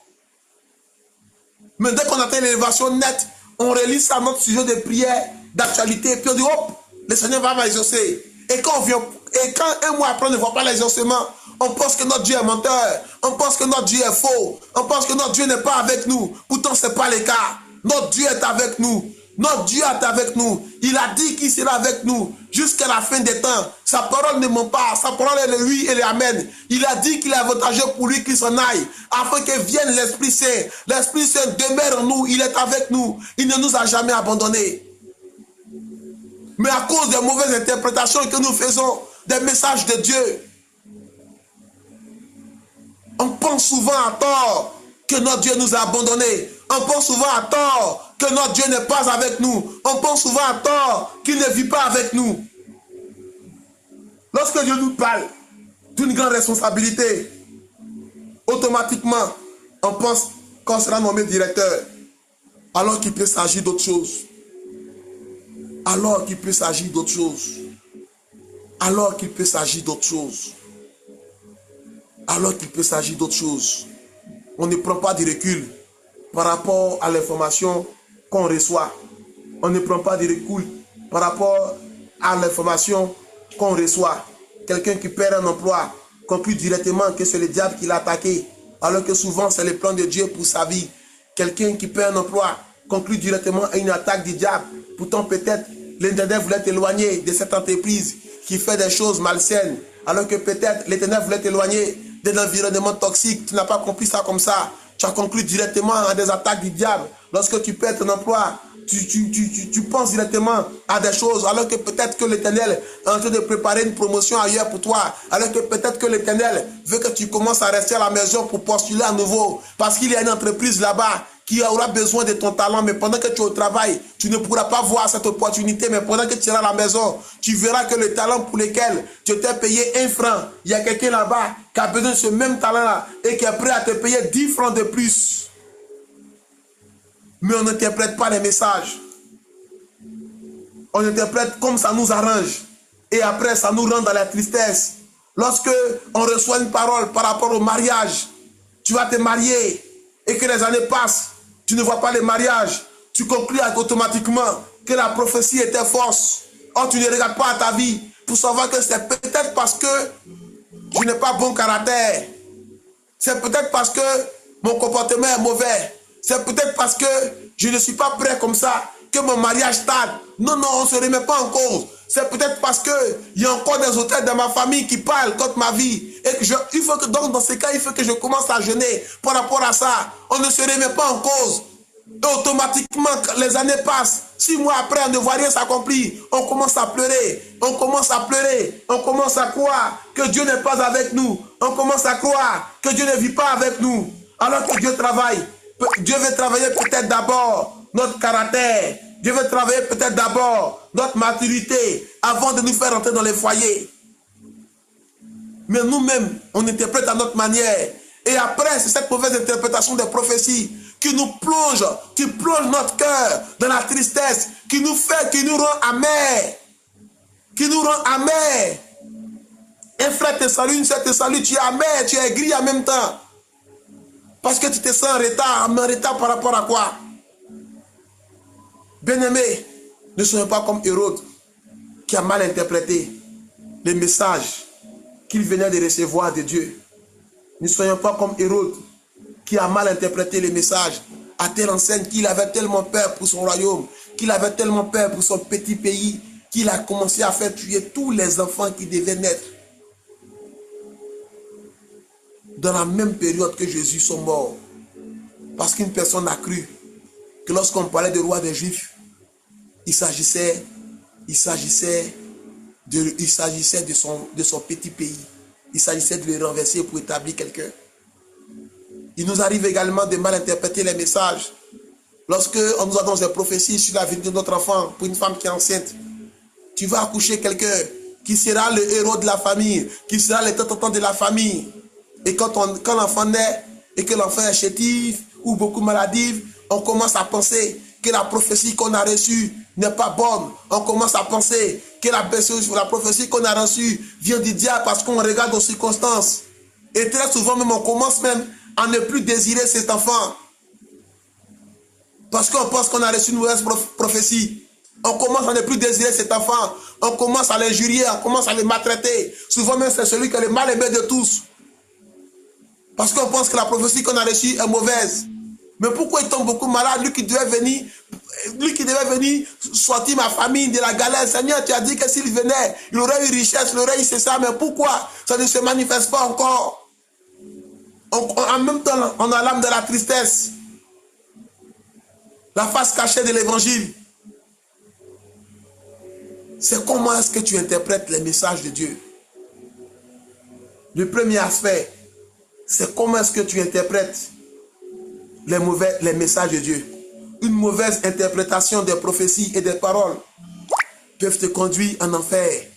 Mais dès qu'on atteint l'élévation nette, on relie ça à notre sujet de prière, d'actualité, et puis on dit, hop, le Seigneur va m'exaucer. Et quand un mois après on ne voit pas l'exaucement, on pense que notre Dieu est menteur, on pense que notre Dieu est faux, on pense que notre Dieu n'est pas avec nous. Pourtant, ce n'est pas le cas. Notre Dieu est avec nous. Notre Dieu est avec nous. Il a dit qu'il sera avec nous jusqu'à la fin des temps. Sa parole ne ment pas. Sa parole est le oui et le amen. Il a dit qu'il est avantageux pour lui qu'il s'en aille, afin que vienne l'Esprit Saint. L'Esprit Saint demeure en nous. Il est avec nous. Il ne nous a jamais abandonnés. Mais à cause des mauvaises interprétations que nous faisons des messages de Dieu, on pense souvent à tort que notre Dieu nous a abandonnés. On pense souvent à tort que notre Dieu n'est pas avec nous. On pense souvent à tort qu'il ne vit pas avec nous. Lorsque Dieu nous parle d'une grande responsabilité, automatiquement, on pense qu'on sera nommé directeur, alors qu'il peut s'agir d'autre chose. Alors qu'il peut s'agir d'autre chose. Alors qu'il peut s'agir d'autre chose. Alors qu'il peut s'agir d'autre chose. On ne prend pas de recul par rapport à l'information qu'on reçoit. On ne prend pas de recul par rapport à l'information qu'on reçoit. Quelqu'un qui perd un emploi conclut directement que c'est le diable qui l'a attaqué. alors que souvent c'est le plan de Dieu pour sa vie. Quelqu'un qui perd un emploi conclut directement à une attaque du diable. Pourtant peut-être l'Éternel voulait t'éloigner de cette entreprise qui fait des choses malsaines, alors que peut-être l'Éternel voulait t'éloigner d'un environnement toxique. Tu n'as pas compris ça comme ça. Tu as conclu directement à des attaques du diable. Lorsque tu perds ton emploi, tu penses directement à des choses, alors que peut-être que l'Éternel est en train de préparer une promotion ailleurs pour toi, alors que peut-être que l'Éternel veut que tu commences à rester à la maison pour postuler à nouveau, parce qu'il y a une entreprise là-bas qui aura besoin de ton talent, mais pendant que tu es au travail, tu ne pourras pas voir cette opportunité, mais pendant que tu seras à la maison, tu verras que le talent pour lequel tu t'es payé 1 franc, il y a quelqu'un là-bas qui a besoin de ce même talent-là et qui est prêt à te payer 10 francs de plus. Mais on n'interprète pas les messages. On interprète comme ça nous arrange. Et après, ça nous rend dans la tristesse. Lorsque on reçoit une parole par rapport au mariage, tu vas te marier et que les années passent, tu ne vois pas le mariage, tu conclus automatiquement que la prophétie était fausse. Or, tu ne regardes pas à ta vie pour savoir que c'est peut-être parce que je n'ai pas bon caractère. C'est peut-être parce que mon comportement est mauvais. C'est peut-être parce que je ne suis pas prêt comme ça que mon mariage tarde. Non, non, on ne se remet pas en cause. C'est peut-être parce qu'il y a encore des auteurs dans ma famille qui parlent contre ma vie. Et que il faut que, donc, dans ces cas, il faut que je commence à jeûner par rapport à ça. On ne se remet pas en cause. Et automatiquement, les années passent. 6 mois après, on ne voit rien s'accomplir. On commence à pleurer. On commence à pleurer. On commence à croire que Dieu n'est pas avec nous. On commence à croire que Dieu ne vit pas avec nous. Alors que Dieu travaille. Dieu veut travailler peut-être d'abord notre caractère. Dieu veut travailler peut-être d'abord notre maturité avant de nous faire entrer dans les foyers. Mais nous-mêmes, on interprète à notre manière. Et après, c'est cette mauvaise interprétation des prophéties qui nous plonge, qui plonge notre cœur dans la tristesse, qui nous rend amers. Qui nous rend amers. Un frère te salue, une sœur te salue, tu es amer, tu es aigri en même temps. Parce que tu te sens en retard. Mais en retard par rapport à quoi? Bien-aimés, ne soyons pas comme Hérode, qui a mal interprété les messages qu'il venait de recevoir de Dieu. Ne soyons pas comme Hérode, qui a mal interprété les messages, à telle enseigne qu'il avait tellement peur pour son royaume, qu'il avait tellement peur pour son petit pays, qu'il a commencé à faire tuer tous les enfants qui devaient naître. Dans la même période que Jésus sont morts. Parce qu'une personne a cru que lorsqu'on parlait de roi des Juifs, il s'agissait de son petit pays. Il s'agissait de le renverser pour établir quelqu'un. Il nous arrive également de mal interpréter les messages. Lorsque on nous annonce des prophéties sur la vie de notre enfant, pour une femme qui est enceinte, tu vas accoucher quelqu'un qui sera le héros de la famille, qui sera le tonton de la famille. Et quand l'enfant naît et que l'enfant est chétif ou beaucoup maladif, on commence à penser que la prophétie qu'on a reçue n'est pas bonne. On commence à penser que la prophétie qu'on a reçue vient du diable parce qu'on regarde aux circonstances. Et très souvent même, on commence même à ne plus désirer cet enfant. Parce qu'on pense qu'on a reçu une mauvaise prophétie. On commence à ne plus désirer cet enfant. On commence à l'injurier, on commence à le maltraiter. Souvent même, c'est celui qui est le mal aimé de tous. Parce qu'on pense que la prophétie qu'on a reçue est mauvaise. Mais pourquoi il tombe beaucoup malade, lui qui devait venir sortir ma famille de la galère? Seigneur, tu as dit que s'il venait, il aurait eu richesse, il aurait eu c'est ça. Mais pourquoi ça ne se manifeste pas encore? En même temps, on a l'âme de la tristesse. La face cachée de l'évangile. C'est comment est-ce que tu interprètes les messages de Dieu. Le premier aspect, c'est comment est-ce que tu interprètes les messages de Dieu. Une mauvaise interprétation des prophéties et des paroles peuvent te conduire en enfer.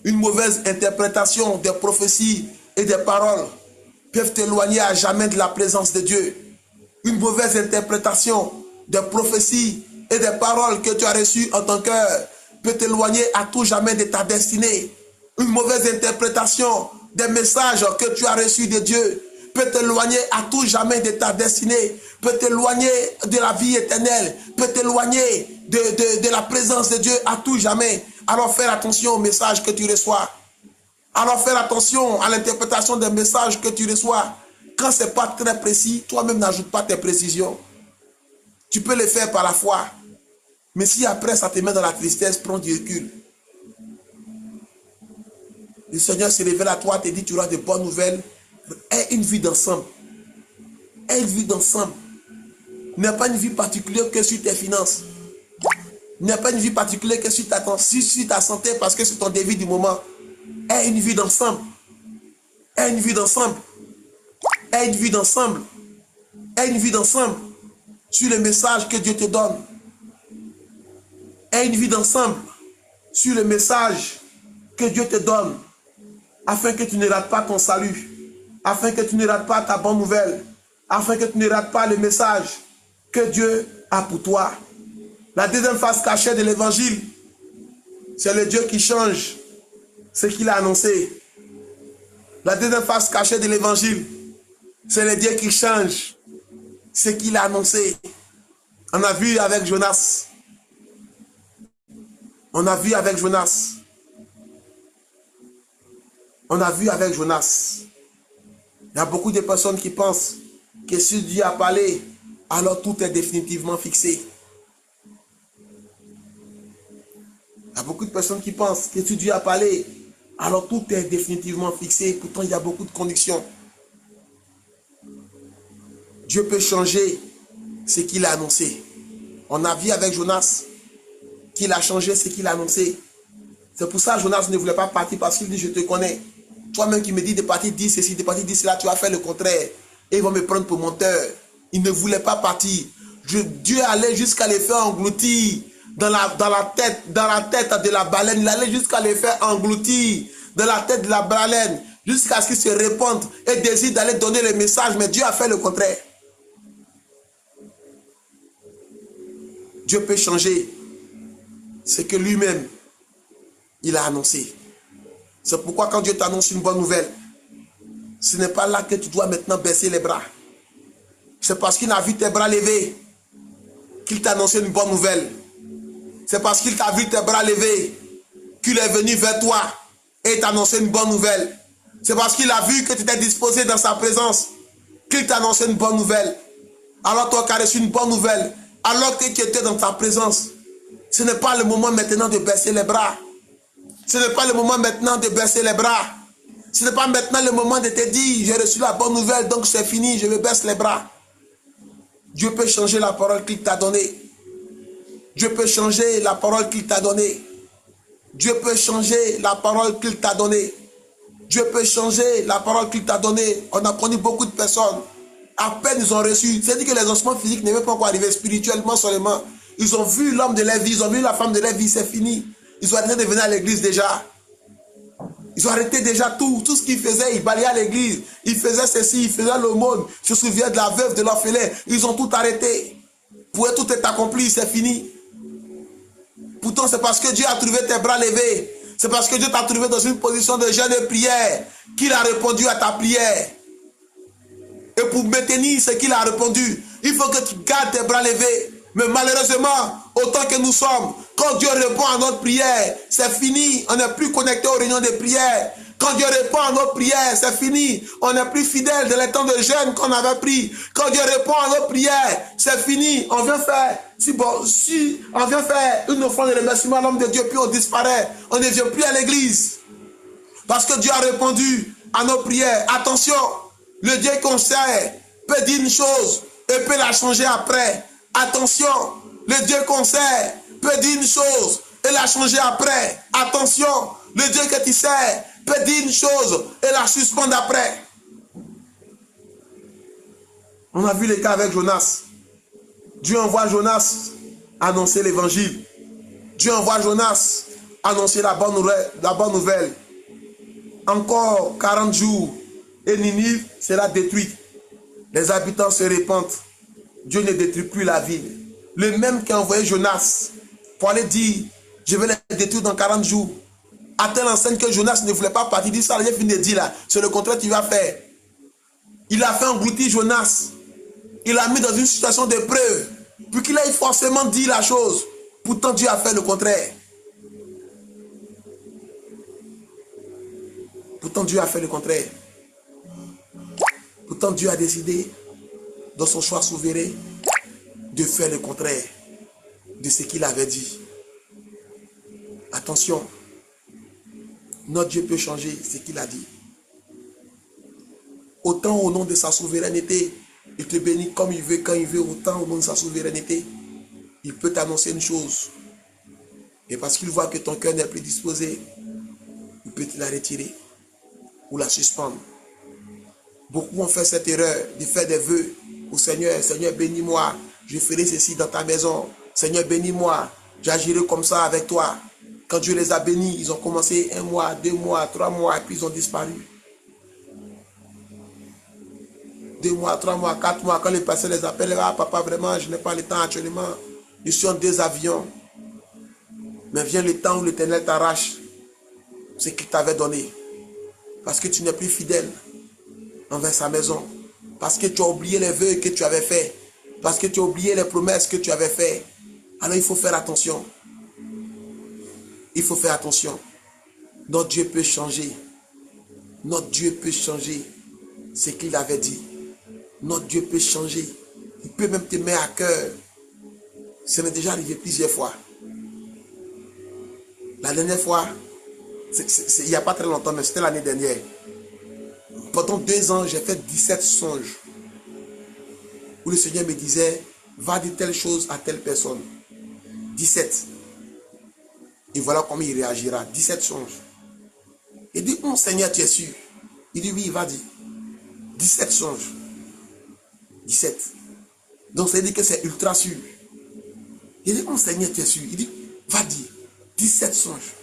Une mauvaise interprétation des prophéties et des paroles peuvent t'éloigner à jamais de la présence de Dieu. Une mauvaise interprétation des prophéties et des paroles que tu as reçues en ton cœur peut t'éloigner à tout jamais de ta destinée. Une mauvaise interprétation des messages que tu as reçus de Dieu peut t'éloigner à tout jamais de ta destinée, peut t'éloigner de la vie éternelle, peut t'éloigner de la présence de Dieu à tout jamais. Alors faire attention aux messages que tu reçois. Alors faire attention à l'interprétation des messages que tu reçois. Quand ce n'est pas très précis, toi-même n'ajoute pas tes précisions. Tu peux le faire par la foi. Mais si après ça te met dans la tristesse, prends du recul. Le Seigneur se révèle à toi, te dit tu auras de bonnes nouvelles. Aie une vie d'ensemble. Aie une vie d'ensemble. N'aie pas une vie particulière que sur tes finances. N'aie pas une vie particulière que sur ta santé parce que c'est ton débit du moment. Aie une vie d'ensemble. Aie une vie d'ensemble. Aie une vie d'ensemble. Aie une vie d'ensemble sur le message que Dieu te donne. Aie une vie d'ensemble sur le message que Dieu te donne afin que tu ne rates pas ton salut, afin que tu ne rates pas ta bonne nouvelle, afin que tu ne rates pas le message que Dieu a pour toi. La deuxième face cachée de l'évangile, c'est le Dieu qui change ce qu'il a annoncé. La deuxième face cachée de l'évangile, c'est le Dieu qui change ce qu'il a annoncé. On a vu avec Jonas. On a vu avec Jonas. On a vu avec Jonas. Il y a beaucoup de personnes qui pensent que si Dieu a parlé, alors tout est définitivement fixé. Il y a beaucoup de personnes qui pensent que si Dieu a parlé, alors tout est définitivement fixé. Pourtant, il y a beaucoup de conditions. Dieu peut changer ce qu'il a annoncé. On a vu avec Jonas qu'il a changé ce qu'il a annoncé. C'est pour ça que Jonas ne voulait pas partir parce qu'il dit, je te connais. Toi-même qui me dis de partir, dis ceci, de partir, dis cela, tu vas faire le contraire. Et ils vont me prendre pour menteur. Il ne voulait pas partir. Dieu allait jusqu'à les faire engloutir dans la tête de la baleine. Il allait jusqu'à les faire engloutir dans la tête de la baleine. Jusqu'à ce qu'ils se répandent et décident d'aller donner le message. Mais Dieu a fait le contraire. Dieu peut changer ce que lui-même, il a annoncé. C'est pourquoi quand Dieu t'annonce une bonne nouvelle, ce n'est pas là que tu dois maintenant baisser les bras. C'est parce qu'il a vu tes bras levés qu'il t'a annoncé une bonne nouvelle. C'est parce qu'il t'a vu tes bras levés qu'il est venu vers toi et t'a annoncé une bonne nouvelle. C'est parce qu'il a vu que tu t'es disposé dans sa présence qu'il t'a annoncé une bonne nouvelle. Alors toi qui as reçu une bonne nouvelle, alors que tu étais dans ta présence, ce n'est pas le moment maintenant de baisser les bras. Ce n'est pas le moment maintenant de baisser les bras. Ce n'est pas maintenant le moment de te dire, j'ai reçu la bonne nouvelle, donc c'est fini, je me baisse les bras. Dieu peut changer la parole qu'il t'a donnée. Dieu peut changer la parole qu'il t'a donnée. Dieu peut changer la parole qu'il t'a donnée. Dieu peut changer la parole qu'il t'a donnée. On a connu beaucoup de personnes. À peine ils ont reçu. C'est-à-dire que les ossements physiques ne veulent pas encore arriver spirituellement seulement. Ils ont vu l'homme de leur vie, ils ont vu la femme de leur vie, c'est fini. Ils ont arrêté de venir à l'église déjà. Ils ont arrêté déjà tout ce qu'ils faisaient. Ils balayaient à l'église. Ils faisaient ceci, ils faisaient l'aumône. Je me souviens de la veuve, de l'orphelin. Ils ont tout arrêté. Pour eux, tout est accompli, c'est fini. Pourtant, c'est parce que Dieu a trouvé tes bras levés. C'est parce que Dieu t'a trouvé dans une position de jeûne et prière qu'il a répondu à ta prière. Et pour maintenir ce qu'il a répondu, il faut que tu gardes tes bras levés. Mais malheureusement, autant que nous sommes, quand Dieu répond à notre prière, c'est fini. On n'est plus connecté aux réunions de prière. Quand Dieu répond à notre prière, c'est fini. On n'est plus fidèle dans les temps de jeûne qu'on avait pris. Quand Dieu répond à notre prière, c'est fini. On vient faire, si on vient faire une offrande de remerciement à l'homme de Dieu, puis on disparaît. On ne vient plus à l'église. Parce que Dieu a répondu à nos prières. Attention, le Dieu qu'on sert peut dire une chose et peut la changer après. Attention, le Dieu qu'on sert peut dire une chose et la changer après. Attention, le Dieu que tu sers peut dire une chose et la suspendre après. On a vu les cas avec Jonas. Dieu envoie Jonas annoncer l'évangile. Dieu envoie Jonas annoncer la bonne nouvelle. Encore 40 jours et Ninive sera détruite. Les habitants se répandent. Dieu ne détruit plus la ville. Le même qui a envoyé Jonas pour aller dire, je vais les détruire dans 40 jours. À telle enseigne que Jonas ne voulait pas partir. Il dit ça, j'ai fini de dire là. C'est le contraire que tu vas faire. Il a fait engloutir Jonas. Il l'a mis dans une situation de preuve. Puis qu'il ait forcément dit la chose. Pourtant Dieu a fait le contraire. Pourtant Dieu a fait le contraire. Pourtant, Dieu a décidé, dans son choix souverain, de faire le contraire de ce qu'il avait dit. Attention, notre Dieu peut changer ce qu'il a dit. Autant au nom de sa souveraineté, il te bénit comme il veut, quand il veut, autant au nom de sa souveraineté, il peut t'annoncer une chose. Et parce qu'il voit que ton cœur n'est plus disposé, il peut te la retirer ou la suspendre. Beaucoup ont fait cette erreur de faire des vœux au Seigneur. Seigneur, bénis-moi, je ferai ceci dans ta maison. Seigneur, bénis-moi, j'agirai comme ça avec toi. Quand Dieu les a bénis, ils ont commencé 1 mois, 2 mois, 3 mois, et puis ils ont disparu. 2 mois, 3 mois, 4 mois, quand les pasteurs les appellent, ah papa, vraiment, je n'ai pas le temps actuellement. Je suis en 2 avions. Mais vient le temps où l'Éternel t'arrache ce qu'il t'avait donné. Parce que tu n'es plus fidèle envers sa maison. Parce que tu as oublié les vœux que tu avais faits. Parce que tu as oublié les promesses que tu avais faites. Alors il faut faire attention. Il faut faire attention. Notre Dieu peut changer. Notre Dieu peut changer ce qu'il avait dit. Notre Dieu peut changer. Il peut même te mettre à cœur. Ça m'est déjà arrivé plusieurs fois. La dernière fois, il n'y a pas très longtemps, mais c'était l'année dernière. Pendant 2 ans, j'ai fait 17 songes. Où le Seigneur me disait, va dire telle chose à telle personne. 17. Et voilà comment il réagira. 17 songes. Il dit, mon Seigneur, tu es sûr? Il dit, oui, il va dire. 17 songes. 17. Donc, ça veut dire que c'est ultra sûr. Il dit, mon Seigneur, tu es sûr? Il dit, va dire. 17 songes.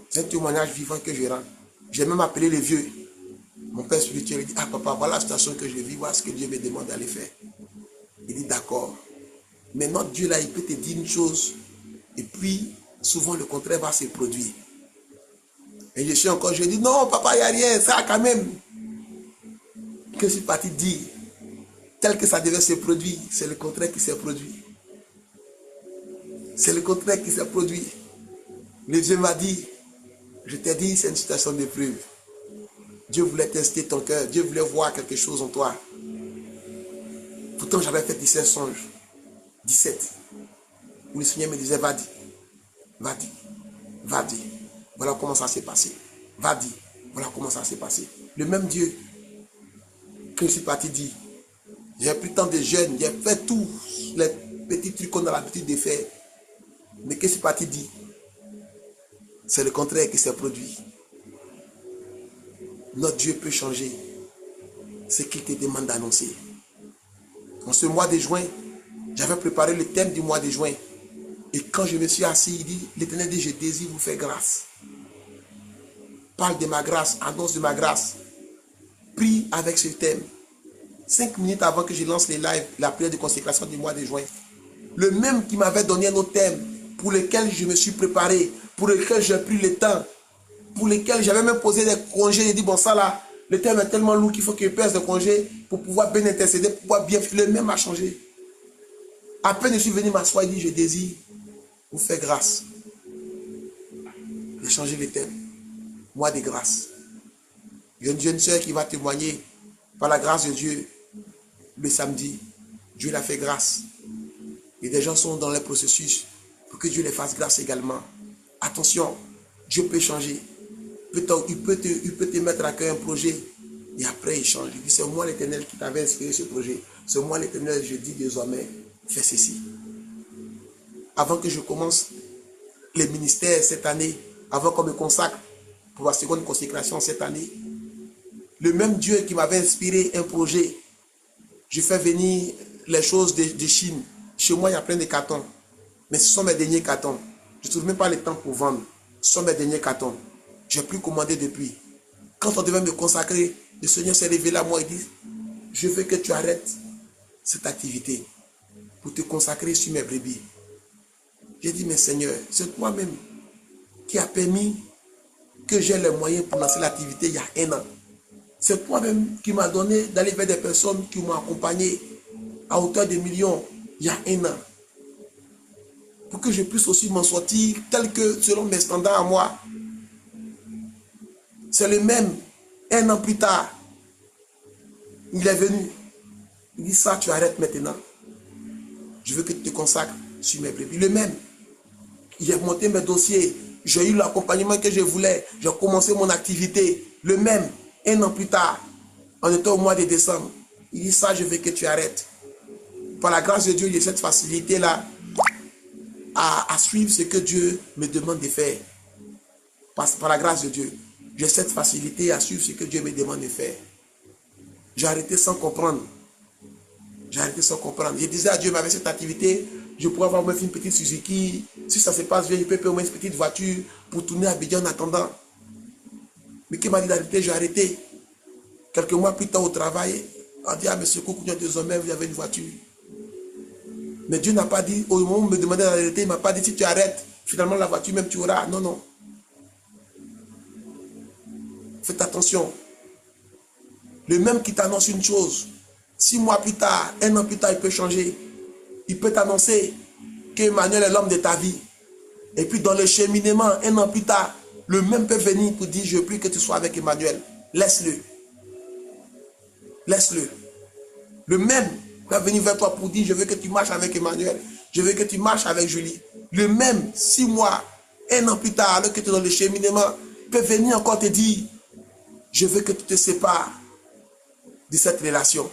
C'est un témoignage vivant que je rends. J'ai même appelé les vieux. Mon père spirituel, il dit, ah papa, voilà la situation que je vis, voilà ce que Dieu me demande d'aller faire. Il dit, d'accord. Mais notre Dieu là, il peut te dire une chose, et puis souvent le contraire va se produire. Et je suis encore, je dis, non papa, il n'y a rien, ça quand même. Que je suis parti dire, tel que ça devait se produire, c'est le contraire qui s'est produit. C'est le contraire qui s'est produit. Le Dieu m'a dit, je t'ai dit, c'est une situation d'épreuve. Dieu voulait tester ton cœur. Dieu voulait voir quelque chose en toi. Pourtant, j'avais fait 17 songes. 17. Où le Seigneur me disait, va dire. Va dire. Va dire. Voilà comment ça s'est passé. Va dire. Voilà comment ça s'est passé. Le même Dieu que je suis parti dire. J'ai pris tant de jeunes. J'ai fait tous les petits trucs qu'on a l'habitude de faire. Mais que je suis parti dire. C'est le contraire qui s'est produit. Notre Dieu peut changer ce qu'il te demande d'annoncer. En ce mois de juin, j'avais préparé le thème du mois de juin. Et quand je me suis assis, il dit, l'Éternel dit, je désire vous faire grâce. Parle de ma grâce, annonce de ma grâce. Prie avec ce thème. 5 minutes avant que je lance les lives, la prière de consécration du mois de juin. Le même qui m'avait donné un autre thème, pour lequel je me suis préparé, pour lequel j'ai pris le temps, pour lequel j'avais même posé des congés. J'ai dit, bon ça là, le thème est tellement lourd qu'il faut que je pèse des congés pour pouvoir bien intercéder, pour pouvoir bien... Le même a changé. À peine je suis venu m'asseoir, il dit, je désire vous faire grâce. J'ai changé le thème. Mois de grâce. Il y a une jeune soeur qui va témoigner par la grâce de Dieu le samedi. Dieu l'a fait grâce. Et des gens sont dans le processus pour que Dieu les fasse grâce également. Attention, Dieu peut changer. Il peut te mettre à cœur un projet et après il change. Il dit, c'est moi l'Éternel qui t'avais inspiré ce projet. C'est moi l'Éternel, je dis désormais, fais ceci. Avant que je commence les ministères cette année, avant qu'on me consacre pour la seconde consécration cette année, le même Dieu qui m'avait inspiré un projet, je fais venir les choses de Chine. Chez moi, il y a plein de cartons. Mais ce sont mes derniers cartons. Je ne trouve même pas le temps pour vendre. Ce sont mes derniers cartons. Je n'ai plus commandé depuis. Quand on devait me consacrer, le Seigneur s'est révélé à moi et dit, je veux que tu arrêtes cette activité pour te consacrer sur mes brebis. J'ai dit, mais Seigneur, c'est toi-même qui a permis que j'ai les moyens pour lancer l'activité il y a 1 an. C'est toi-même qui m'as donné d'aller vers des personnes qui m'ont accompagné à hauteur de millions il y a 1 an. Pour que je puisse aussi m'en sortir tel que selon mes standards à moi. C'est le même 1 an plus tard. Il est venu. Il dit ça, tu arrêtes maintenant. Je veux que tu te consacres sur mes brebis. Le même. Il a monté mes dossiers. J'ai eu l'accompagnement que je voulais. J'ai commencé mon activité. Le même. 1 an plus tard, on était au mois de décembre. Il dit ça, je veux que tu arrêtes. Par la grâce de Dieu, j'ai cette facilité-là à suivre ce que Dieu me demande de faire. Par la grâce de Dieu, j'ai cette facilité à suivre ce que Dieu me demande de faire. J'ai arrêté sans comprendre. J'ai arrêté sans comprendre. Je disais à Dieu, mais avec cette activité, je pourrais avoir même une petite Suzuki. Si ça se passe bien, je peux payer au moins une petite voiture pour tourner à Abidjan en attendant. Mais qui m'a dit d'arrêter, j'ai arrêté. Quelques mois plus tard au travail, on dit, ah, monsieur Koukounian, désormais, vous avez une voiture. Mais Dieu n'a pas dit, au moment où on me demandait d'arrêter, il ne m'a pas dit, si tu arrêtes, finalement la voiture même tu auras. Non, non. Faites attention. Le même qui t'annonce une chose, 6 mois plus tard, 1 an plus tard, il peut changer. Il peut t'annoncer qu'Emmanuel est l'homme de ta vie. Et puis dans le cheminement, 1 an plus tard, le même peut venir pour dire, je veux plus que tu sois avec Emmanuel. Laisse-le. Laisse-le. Le même va venir vers toi pour dire, je veux que tu marches avec Emmanuel. Je veux que tu marches avec Julie. Le même, 6 mois, 1 an plus tard, alors que tu es dans le cheminement, peut venir encore te dire, je veux que tu te sépares de cette relation.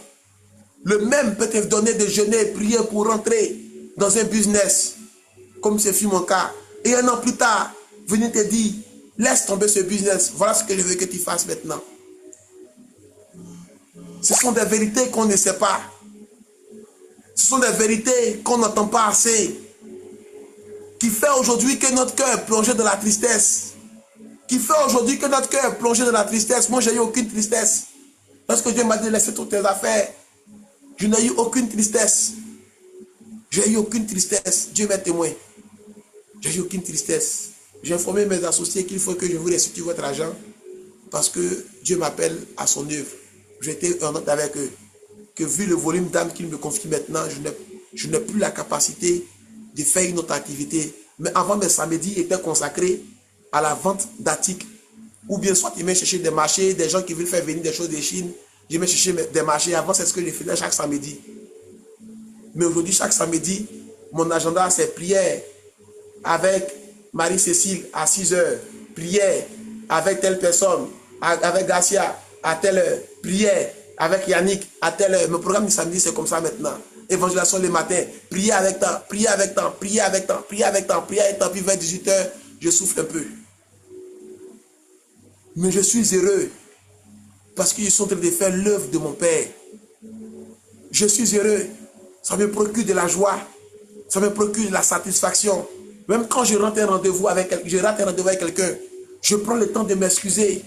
Le même peut te donner de jeûner et prier pour rentrer dans un business, comme ce fut mon cas. Et 1 an plus tard, venir te dire, laisse tomber ce business. Voilà ce que je veux que tu fasses maintenant. Ce sont des vérités qu'on ne sait pas. Ce sont des vérités qu'on n'entend pas assez. Qui fait aujourd'hui que notre cœur est plongé dans la tristesse. Qui fait aujourd'hui que notre cœur est plongé dans la tristesse. Moi, je n'ai eu aucune tristesse. Lorsque Dieu m'a dit, laisse toutes tes affaires, je n'ai eu aucune tristesse. J'ai eu aucune tristesse. Dieu m'est témoin. J'ai eu aucune tristesse. J'ai informé mes associés qu'il faut que je vous restitue votre argent parce que Dieu m'appelle à son œuvre. J'étais honnête avec eux. Que vu le volume d'âme qu'il me confie maintenant, je n'ai plus la capacité de faire une autre activité. Mais avant, mes samedis étaient consacrés à la vente d'articles. Ou bien soit ils m'ont cherché des marchés, des gens qui veulent faire venir des choses de Chine. Je m'ai cherché des marchés. Avant, c'est ce que je faisais chaque samedi. Mais aujourd'hui, chaque samedi, mon agenda, c'est prière avec Marie-Cécile à 6 heures. Prière avec telle personne, avec Garcia à telle heure. Prière avec Yannick à telle heure. Mon programme du samedi, c'est comme ça maintenant. Évangélisation le matin. Prier avec temps, prier avec temps, prier avec temps, prier avec temps, prier avec temps. Puis vers 18 heures, je souffle un peu. Mais je suis heureux parce qu'ils sont en train de faire l'œuvre de mon Père. Je suis heureux. Ça me procure de la joie. Ça me procure de la satisfaction. Même quand je rate un rendez-vous avec quelqu'un, je prends le temps de m'excuser.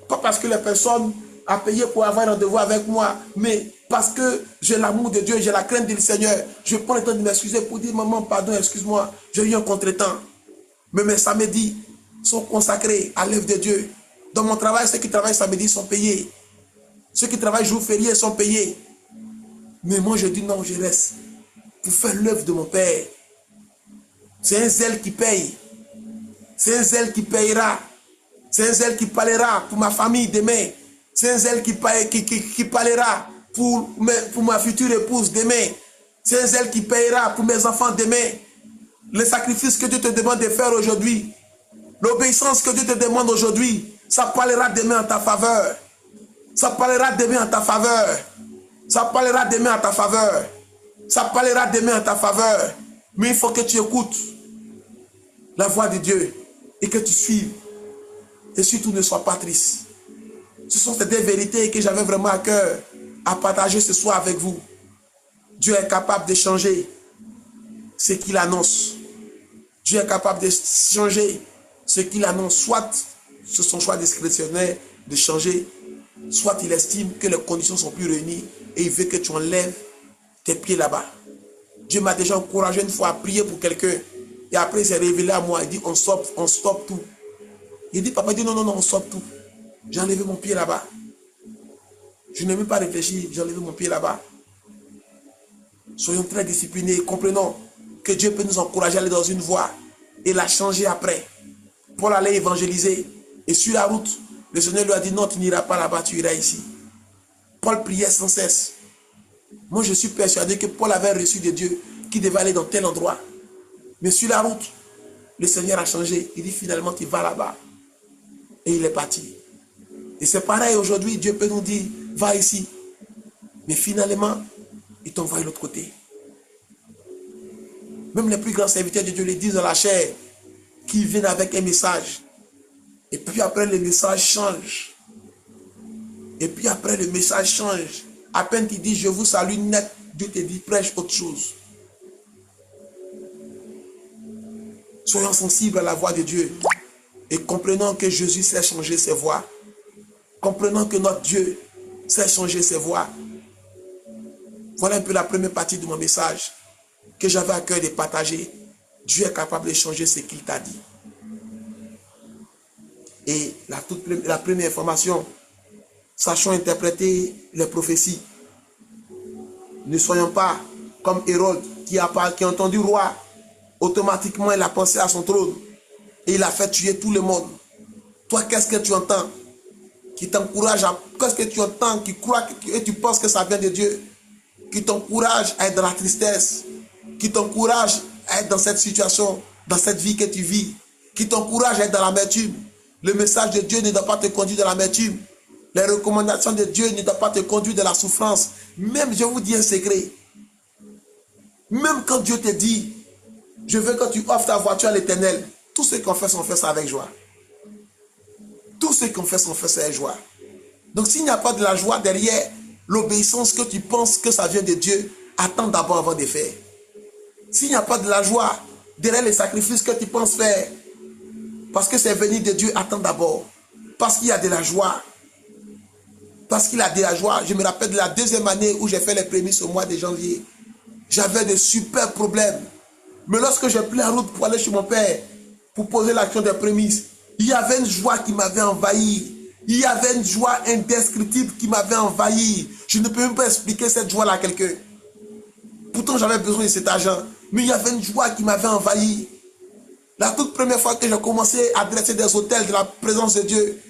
Pas parce que la personne a payé pour avoir un rendez-vous avec moi, mais parce que j'ai l'amour de Dieu, j'ai la crainte du Seigneur. Je prends le temps de m'excuser pour dire, maman, pardon, excuse-moi, j'ai eu un contretemps. Mais mes samedis sont consacrés à l'œuvre de Dieu. Dans mon travail, ceux qui travaillent samedi sont payés. Ceux qui travaillent jour férié sont payés. Mais moi, je dis non, je reste pour faire l'œuvre de mon Père. C'est un zèle qui paye. C'est un zèle qui payera. C'est un zèle qui parlera pour ma famille demain. C'est un zèle qui parlera pour ma future épouse demain. C'est un zèle qui payera pour mes enfants demain. Le sacrifice que Dieu te demande de faire aujourd'hui, l'obéissance que Dieu te demande aujourd'hui, ça parlera demain en ta faveur. Ça parlera demain en ta faveur. Ça parlera demain en ta faveur. Ça parlera demain en ta faveur. Mais il faut que tu écoutes la voix de Dieu et que tu suives. Et surtout, ne sois pas triste. Ce sont ces deux vérités que j'avais vraiment à cœur à partager ce soir avec vous. Dieu est capable de changer ce qu'il annonce. Dieu est capable de changer ce qu'il annonce. Soit c'est son choix discrétionnaire de changer, soit il estime que les conditions sont plus réunies et il veut que tu enlèves tes pieds là-bas. Dieu m'a déjà encouragé une fois à prier pour quelqu'un. Et après, il s'est révélé à moi. Il dit, on stoppe tout. Il dit, papa, il dit, non, on stoppe tout. J'ai enlevé mon pied là-bas. Je n'ai même pas réfléchi, j'ai enlevé mon pied là-bas. Soyons très disciplinés, comprenons que Dieu peut nous encourager à aller dans une voie et la changer après. Paul allait évangéliser. Et sur la route, le Seigneur lui a dit, non, tu n'iras pas là-bas, tu iras ici. Paul priait sans cesse. Moi, je suis persuadé que Paul avait reçu de Dieu qu'il devait aller dans tel endroit. Mais sur la route, le Seigneur a changé. Il dit finalement, tu vas là-bas. Et il est parti. Et c'est pareil aujourd'hui, Dieu peut nous dire, va ici. Mais finalement, il t'envoie de l'autre côté. Même les plus grands serviteurs de Dieu le disent dans la chair, qu'ils viennent avec un message. Et puis après, le message change. Et puis après, le message change. À peine qu'il dit, je vous salue net, Dieu te dit, prêche autre chose. Soyons sensibles à la voix de Dieu. Et comprenons que Jésus sait changer ses voix. Comprenons que notre Dieu sait changer ses voix. Voilà un peu la première partie de mon message que j'avais à cœur de partager. Dieu est capable de changer ce qu'il t'a dit. Et la première information, sachons interpréter les prophéties. Ne soyons pas comme Hérode qui a entendu le roi. Automatiquement, il a pensé à son trône. Et il a fait tuer tout le monde. Toi, qu'est-ce que tu entends? Qui t'encourage à... Qu'est-ce que tu entends? Qui croit et tu penses que ça vient de Dieu? Qui t'encourage à être dans la tristesse? Qui t'encourage à être dans cette situation, dans cette vie que tu vis? Qui t'encourage à être dans l'amertume? Le message de Dieu ne doit pas te conduire dans l'amertume. Les recommandations de Dieu ne doivent pas te conduire dans la souffrance. Même, je vous dis un secret. Même quand Dieu te dit, je veux que tu offres ta voiture à l'Éternel, tous ceux qui ont fait ça, on fait ça avec joie. Tous ceux qui ont fait ça, on fait ça avec joie. Donc s'il n'y a pas de la joie derrière l'obéissance que tu penses que ça vient de Dieu, attends d'abord avant de faire. S'il n'y a pas de la joie derrière les sacrifices que tu penses faire, parce que c'est venu de Dieu, attends d'abord. Parce qu'il y a de la joie. Parce qu'il y a de la joie. Je me rappelle de la deuxième année où j'ai fait les prémices au mois de janvier. J'avais de super problèmes. Mais lorsque j'ai pris la route pour aller chez mon père, pour poser l'action des prémices, il y avait une joie qui m'avait envahi. Il y avait une joie indescriptible qui m'avait envahi. Je ne peux même pas expliquer cette joie-là à quelqu'un. Pourtant, j'avais besoin de cet argent. Mais il y avait une joie qui m'avait envahi. La toute première fois que j'ai commencé à dresser des hôtels de la présence de Dieu,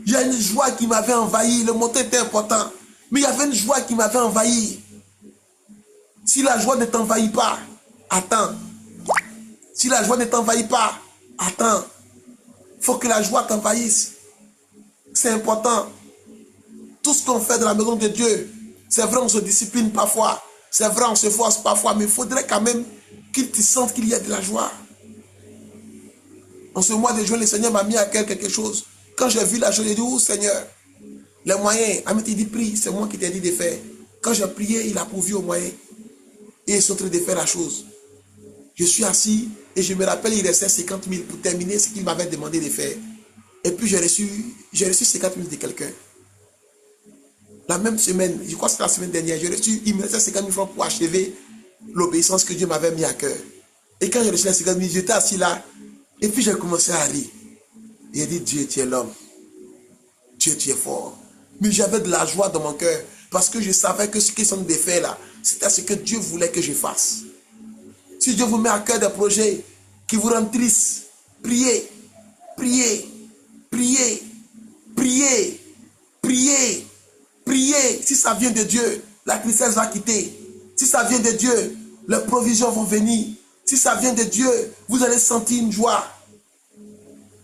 il y a une joie qui m'avait envahi. Le montant était important. Mais il y avait une joie qui m'avait envahi. Si la joie ne t'envahit pas, attends. Si la joie ne t'envahit pas, attends. Il faut que la joie t'envahisse. C'est important. Tout ce qu'on fait dans la maison de Dieu, c'est vrai, on se discipline parfois. C'est vrai, on se force parfois. Mais il faudrait quand même qu'il te sente qu'il y a de la joie. En ce mois de juin, le Seigneur m'a mis à cœur quelque chose. Quand j'ai vu la joie, j'ai dit, oh Seigneur, les moyens, Amit il dit, prie, c'est moi qui t'ai dit de faire. Quand j'ai prié, il a pourvu aux moyens. Et ils sont en train de faire la chose. Je suis assis et je me rappelle, il restait 50 000 pour terminer ce qu'il m'avait demandé de faire. Et puis j'ai reçu 50 000 de quelqu'un. La même semaine, je crois que c'est la semaine dernière, il me restait 50 000 francs pour achever l'obéissance que Dieu m'avait mis à cœur. Et quand j'ai reçu les 50 000, j'étais assis là. Et puis j'ai commencé à rire. Et j'ai dit, Dieu, tu es l'homme. Dieu, tu es fort. Mais j'avais de la joie dans mon cœur. Parce que je savais que ce qu'ils sont de faire là, c'était ce que Dieu voulait que je fasse. Si Dieu vous met à cœur des projets qui vous rendent triste, priez, priez, priez, priez, priez, priez. Si ça vient de Dieu, la tristesse va quitter. Si ça vient de Dieu, les provisions vont venir. Si ça vient de Dieu, vous allez sentir une joie.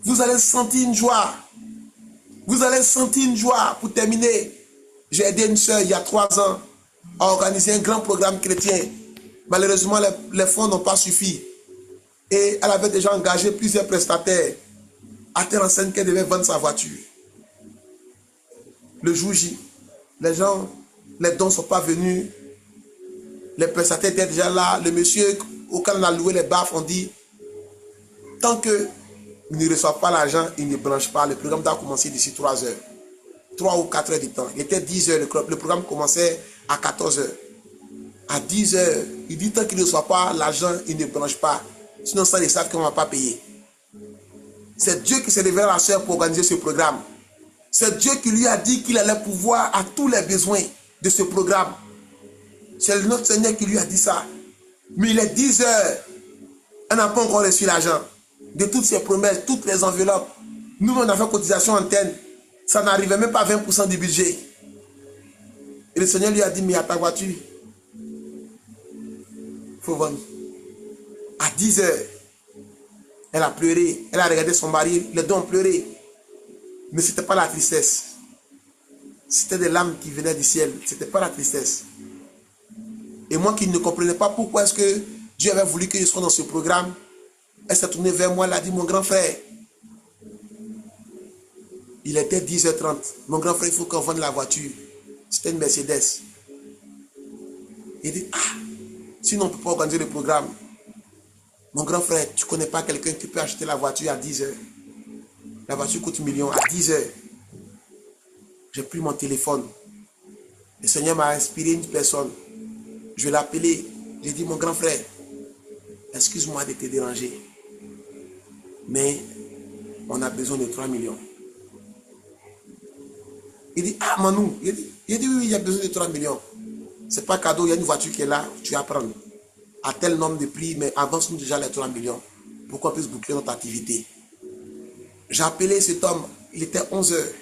Vous allez sentir une joie. Vous allez sentir une joie. Pour terminer, j'ai aidé une soeur il y a 3 ans à organiser un grand programme chrétien. Malheureusement, les fonds n'ont pas suffi. Et elle avait déjà engagé plusieurs prestataires à telle enseigne qu'elle devait vendre sa voiture. Le jour J, les dons ne sont pas venus. Les prestataires étaient déjà là. Le monsieur auquel on a loué les baffes, on dit, tant qu'ils ne reçoivent pas l'argent, ils ne branchent pas. Le programme doit commencer d'ici 3 heures. 3 ou 4 heures du temps. Il était 10 heures, le programme commençait à 14 heures. À 10 heures, il dit, tant qu'ils ne reçoivent pas l'argent, ils ne branchent pas. Sinon, ça, ils savent qu'on ne va pas payer. C'est Dieu qui s'est révélé à la sœur pour organiser ce programme. C'est Dieu qui lui a dit qu'il allait pouvoir à tous les besoins de ce programme. C'est notre Seigneur qui lui a dit ça. Mais il est 10 heures. Elle n'a pas encore reçu l'argent. De toutes ses promesses, toutes les enveloppes. Nous, on a fait cotisation antenne. Ça n'arrivait même pas à 20% du budget. Et le Seigneur lui a dit, mais à ta voiture, il faut vendre. À 10 heures, elle a pleuré. Elle a regardé son mari. Les deux ont pleuré. Mais ce n'était pas la tristesse. C'était des larmes qui venaient du ciel. Ce n'était pas la tristesse. Et moi qui ne comprenais pas pourquoi est-ce que Dieu avait voulu que je sois dans ce programme, elle s'est tournée vers moi. Elle a dit, mon grand frère, il était 10h30. Mon grand frère, il faut qu'on vende la voiture. C'était une Mercedes. Il dit, ah, sinon on ne peut pas organiser le programme. Mon grand frère, tu ne connais pas quelqu'un qui peut acheter la voiture à 10 heures. La voiture coûte 1 million à 10 heures. J'ai pris mon téléphone. Le Seigneur m'a inspiré une personne. Je l'ai appelé. J'ai dit, mon grand frère, excuse-moi de te déranger. Mais on a besoin de 3 millions. Il dit, ah Manou, il dit oui, il y a besoin de 3 millions. C'est pas cadeau, il y a une voiture qui est là, tu vas prendre. À tel nombre de prix, mais avance-nous déjà les 3 millions. Pour qu'on puisse boucler notre activité. J'ai appelé cet homme, il était 11 heures.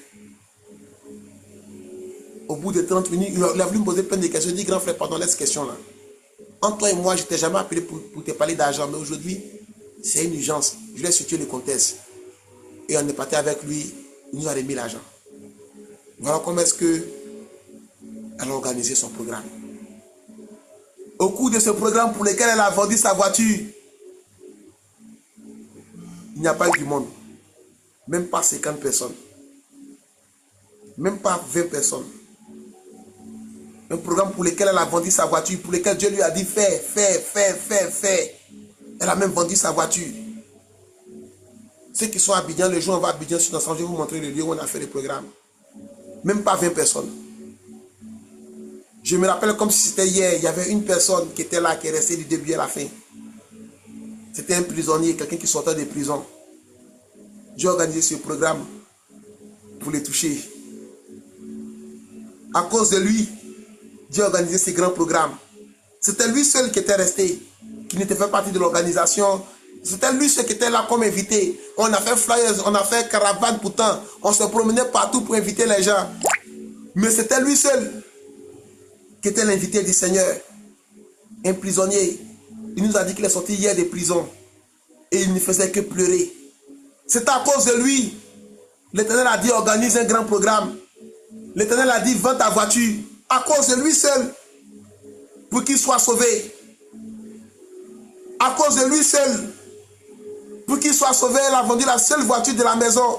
Au bout de 30 minutes, il a voulu me poser plein de questions. Je dis, grand frère, pardon, laisse question là. Entre toi et moi, je ne t'ai jamais appelé pour te parler d'argent, mais aujourd'hui, c'est une urgence. Je vais situer le contexte. Et on est parti avec lui, il nous a remis l'argent. Voilà comment est-ce qu'elle a organisé son programme. Au cours de ce programme pour lequel elle a vendu sa voiture, il n'y a pas eu du monde. Même pas 50 personnes. Même pas 20 personnes. Un programme pour lequel elle a vendu sa voiture, pour lequel Dieu lui a dit fais. Elle a même vendu sa voiture. Ceux qui sont à Abidjan, le jour où on va à Abidjan, je vais vous montrer le lieu où on a fait le programme. Même pas 20 personnes. Je me rappelle comme si c'était hier, il y avait une personne qui était là, qui est restée du début à la fin. C'était un prisonnier, quelqu'un qui sortait de prison. J'ai organisé ce programme pour les toucher. À cause de lui, Dieu a organisé ce grand programme. C'était lui seul qui était resté, qui n'était pas partie de l'organisation. C'était lui seul qui était là comme invité. On a fait flyers, on a fait caravane pourtant. On se promenait partout pour inviter les gens. Mais c'était lui seul qui était l'invité du Seigneur. Un prisonnier. Il nous a dit qu'il est sorti hier de prison. Et il ne faisait que pleurer. C'est à cause de lui. L'Éternel a dit organise un grand programme. L'Éternel a dit vends ta voiture. À cause de lui seul. Pour qu'il soit sauvé. À cause de lui seul. Pour qu'il soit sauvé, il a vendu la seule voiture de la maison.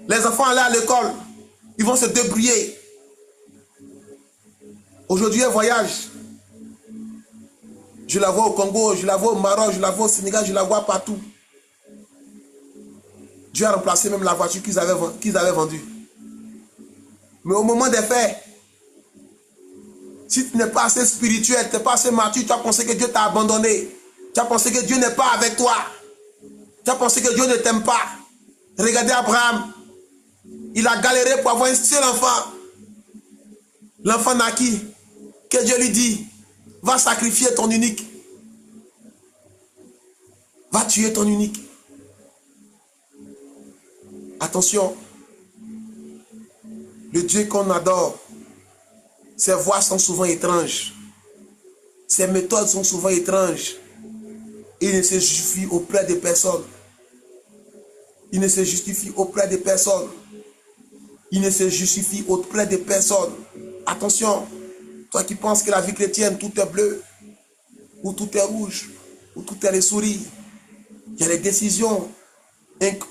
Les enfants allaient à l'école. Ils vont se débrouiller. Aujourd'hui, elle voyage. Je la vois au Congo, je la vois au Maroc, je la vois au Sénégal, je la vois partout. Dieu a remplacé même la voiture qu'ils avaient vendue. Mais au moment des faits, si tu n'es pas assez spirituel, tu n'es pas assez mature, tu as pensé que Dieu t'a abandonné. Tu as pensé que Dieu n'est pas avec toi. Tu as pensé que Dieu ne t'aime pas. Regardez Abraham. Il a galéré pour avoir un seul enfant. L'enfant naquit. Que Dieu lui dit, va sacrifier ton unique. Va tuer ton unique. Attention. Le Dieu qu'on adore, ses voies sont souvent étranges. Ses méthodes sont souvent étranges. Il ne se justifie auprès de personne. Il ne se justifie auprès de personne. Il ne se justifie auprès de personne. Attention, toi qui penses que la vie chrétienne, tout est bleu, ou tout est rouge, ou tout est les souris. Il y a des décisions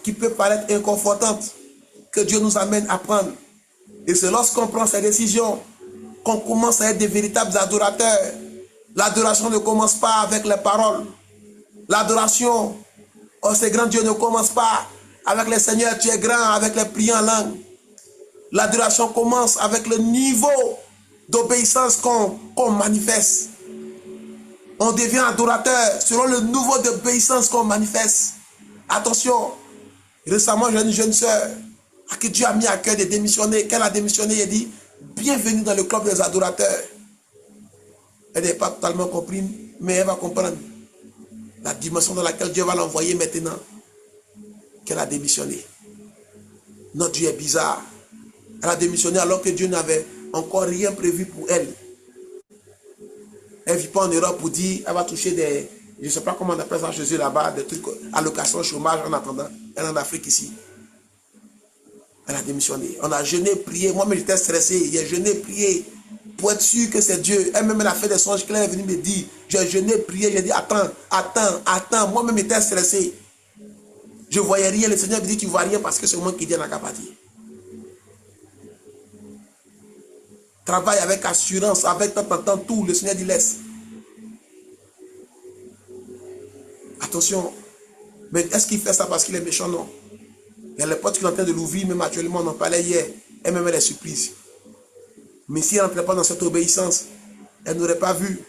qui peuvent paraître inconfortantes que Dieu nous amène à prendre. Et c'est lorsqu'on prend ces décisions qu'on commence à être des véritables adorateurs. L'adoration ne commence pas avec les paroles. L'adoration, oh c'est grand Dieu, ne commence pas avec les Seigneurs, tu es grand, avec les prières en langue. L'adoration commence avec le niveau d'obéissance qu'on manifeste. On devient adorateur selon le niveau d'obéissance qu'on manifeste. Attention, récemment j'ai une jeune soeur à qui Dieu a mis à cœur de démissionner. Quand elle a démissionné, elle dit, bienvenue dans le club des adorateurs. Elle n'est pas totalement comprise, mais elle va comprendre la dimension dans laquelle Dieu va l'envoyer maintenant qu'elle a démissionné. Notre Dieu est bizarre. Elle a démissionné alors que Dieu n'avait encore rien prévu pour elle. Elle ne vit pas en Europe pour dire, elle va toucher des, je ne sais pas comment on appelle ça Jésus là-bas, des trucs, allocation, chômage en attendant. Elle est en Afrique ici. Elle a démissionné. On a jeûné, prié. Moi-même, j'étais stressé. J'ai jeûné, prié pour être sûr que c'est Dieu. Elle-même, elle a fait des songes qu'elle est venue me dire. J'ai jeûné, prié. J'ai dit, attends. Moi-même, j'étais stressé. Je ne voyais rien. Le Seigneur me dit, tu ne vois rien parce que c'est moi qui dis dans la partir. Travaille avec assurance, avec tant, tout. Le Seigneur dit, laisse. Attention. Mais est-ce qu'il fait ça parce qu'il est méchant? Non. Il y a les portes qui sont en train de l'ouvrir, même actuellement, on en parlait hier. Elle-même, elle est surprise. Mais si elle n'entrait pas dans cette obéissance, elle n'aurait pas vu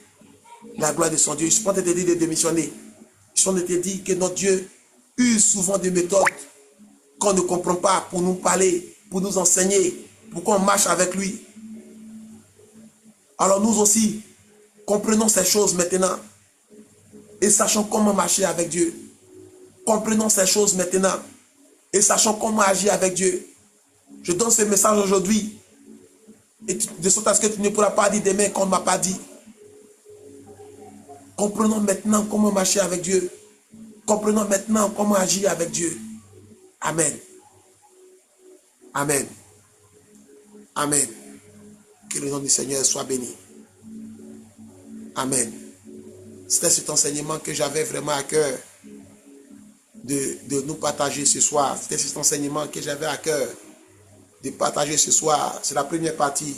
la gloire de son Dieu. Ils sont en train de te dire de démissionner. Ils sont en train de te dire que notre Dieu use souvent des méthodes qu'on ne comprend pas pour nous parler, pour nous enseigner, pour qu'on marche avec lui. Alors nous aussi, comprenons ces choses maintenant et sachons comment marcher avec Dieu. Comprenons ces choses maintenant et sachons comment agir avec Dieu. Je donne ce message aujourd'hui. Et de sorte à ce que tu ne pourras pas dire demain qu'on ne m'a pas dit. Comprenons maintenant comment marcher avec Dieu. Comprenons maintenant comment agir avec Dieu. Amen. Amen. Amen. Que le nom du Seigneur soit béni. Amen. C'était cet enseignement que j'avais vraiment à cœur de nous partager ce soir. C'était cet enseignement que j'avais à cœur de partager ce soir. C'est la première partie.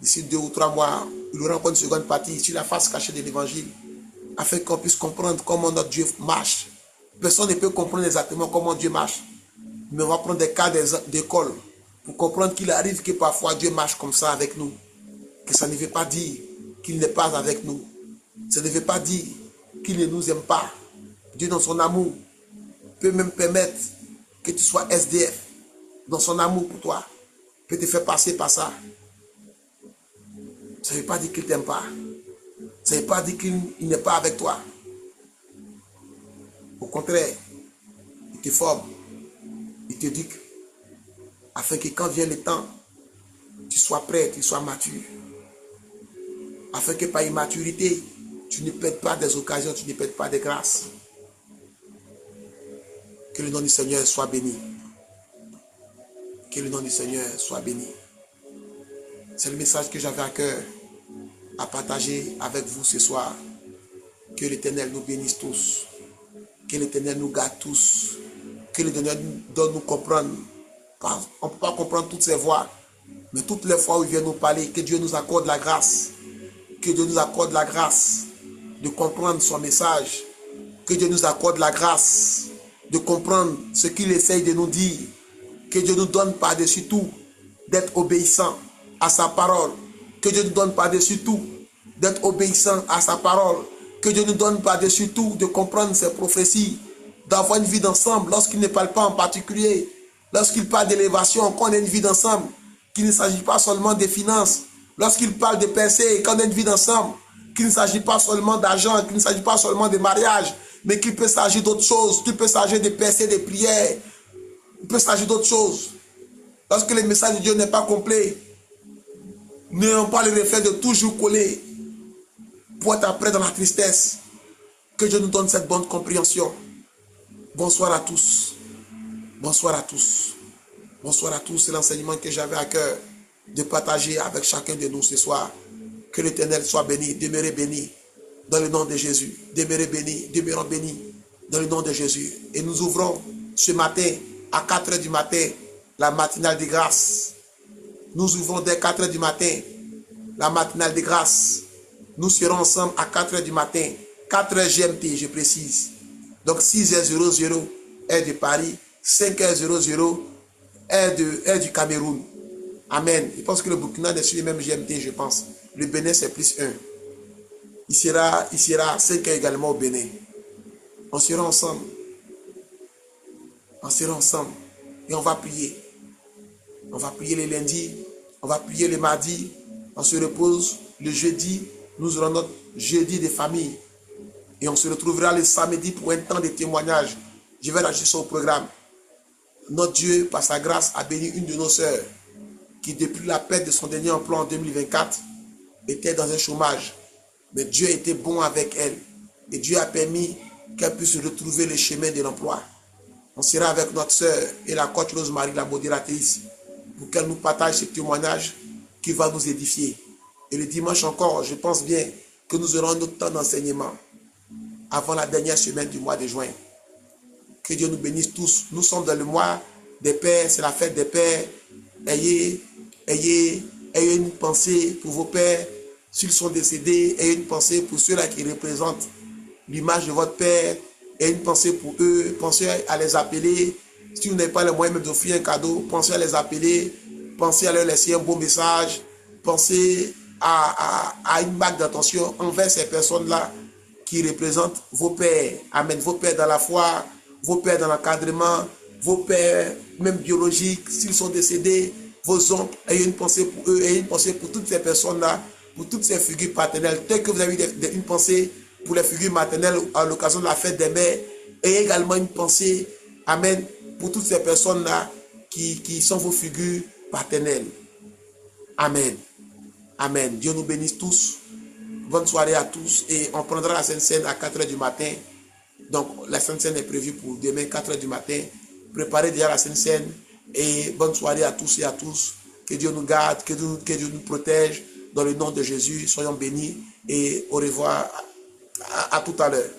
D'ici 2 ou 3 mois, il y aura encore une seconde partie sur la face cachée de l'évangile, afin qu'on puisse comprendre comment notre Dieu marche. Personne ne peut comprendre exactement comment Dieu marche. Mais on va prendre des cas d'école pour comprendre qu'il arrive que parfois Dieu marche comme ça avec nous. Que ça ne veut pas dire qu'il n'est pas avec nous. Ça ne veut pas dire qu'il ne nous aime pas. Dieu, dans son amour, peut même permettre que tu sois SDF. Dans son amour pour toi, peut te faire passer par ça. Ça ne veut pas dire qu'il ne t'aime pas. Ça ne veut pas dire qu'il n'est pas avec toi. Au contraire, il te forme, il t'éduque, afin que quand vient le temps, tu sois prêt, tu sois mature. Afin que par immaturité, tu ne perdes pas des occasions, tu ne perdes pas des grâces. Que le nom du Seigneur soit béni. Que le nom du Seigneur soit béni. C'est le message que j'avais à cœur à partager avec vous ce soir. Que l'Éternel nous bénisse tous. Que l'Éternel nous garde tous. Que l'Éternel donne nous comprendre. On ne peut pas comprendre toutes ses voix. Mais toutes les fois où il vient nous parler, que Dieu nous accorde la grâce. Que Dieu nous accorde la grâce de comprendre son message. Que Dieu nous accorde la grâce de comprendre ce qu'il essaye de nous dire. Que Dieu nous donne par-dessus tout d'être obéissant à sa parole. Que Dieu nous donne par-dessus tout d'être obéissant à sa parole. Que Dieu nous donne par-dessus tout de comprendre ses prophéties, d'avoir une vie d'ensemble lorsqu'il ne parle pas en particulier. Lorsqu'il parle d'élévation, qu'on ait une vie d'ensemble, qu'il ne s'agit pas seulement des finances. Lorsqu'il parle de pensée, qu'on ait une vie d'ensemble, qu'il ne s'agit pas seulement d'argent, qu'il ne s'agit pas seulement de mariage, mais qu'il peut s'agir d'autres choses, qu'il peut s'agir de pensées, de prières. Il peut s'agir d'autres choses. Lorsque le message de Dieu n'est pas complet, n'ayons pas le réflexe de toujours coller pour être après dans la tristesse. Que Dieu nous donne cette bonne compréhension. Bonsoir à tous. Bonsoir à tous. Bonsoir à tous. C'est l'enseignement que j'avais à cœur de partager avec chacun de nous ce soir. Que l'Éternel soit béni, demeurez béni dans le nom de Jésus. Demeurez béni, demeurons bénis dans le nom de Jésus. Et nous ouvrons ce matin à 4 h du matin la matinale de grâce. Nous ouvrons dès 4 h du matin la matinale de grâce. Nous serons ensemble à 4 h du matin. 4 h GMT, je précise. Donc 6 h 00 heure de Paris, 5 h 00 heure du Cameroun. Amen. Je pense que le Burkina est sur le même GMT, je pense. Le Bénin, c'est plus 1. Il sera 5 h également au Bénin. On sera ensemble. On sera ensemble. Et on va prier. On va prier les lundis. On va prier les mardis. On se repose le jeudi. Nous aurons notre jeudi de famille. Et on se retrouvera le samedi pour un temps de témoignage. Je vais lâcher son programme. Notre Dieu, par sa grâce, a béni une de nos sœurs qui depuis la perte de son dernier emploi en 2024 était dans un chômage. Mais Dieu était bon avec elle. Et Dieu a permis qu'elle puisse retrouver le chemin de l'emploi. On sera avec notre sœur et la coach Rosemary, la modératrice, pour qu'elle nous partage ce témoignage qui va nous édifier. Et le dimanche encore, je pense bien que nous aurons notre temps d'enseignement avant la dernière semaine du mois de juin. Que Dieu nous bénisse tous. Nous sommes dans le mois des pères, c'est la fête des pères. Ayez une pensée pour vos pères. S'ils sont décédés, ayez une pensée pour ceux-là qui représentent l'image de votre père. Ayez une pensée pour eux. Pensez à les appeler. Si vous n'avez pas le moyen même d'offrir un cadeau, pensez à les appeler. Pensez à leur laisser un beau message. Pensez à une marque d'attention envers ces personnes-là qui représentent vos pères. Amen. Vos pères dans la foi, vos pères dans l'encadrement, vos pères même biologiques, s'ils sont décédés, vos oncles, ayez une pensée pour eux, ayez une pensée pour toutes ces personnes-là, pour toutes ces figures paternelles. Tel que vous avez une pensée pour les figures maternelles à l'occasion de la fête des mères, ayez également une pensée, amen, pour toutes ces personnes-là qui sont vos figures paternelles. Amen. Amen. Dieu nous bénisse tous. Bonne soirée à tous et on prendra la Sainte Seine à 4 h du matin. Donc la Sainte Seine est prévue pour demain 4 h du matin. Préparez déjà la Sainte Seine et bonne soirée à tous et à tous. Que Dieu nous garde, que Dieu nous protège dans le nom de Jésus. Soyons bénis et au revoir à tout à l'heure.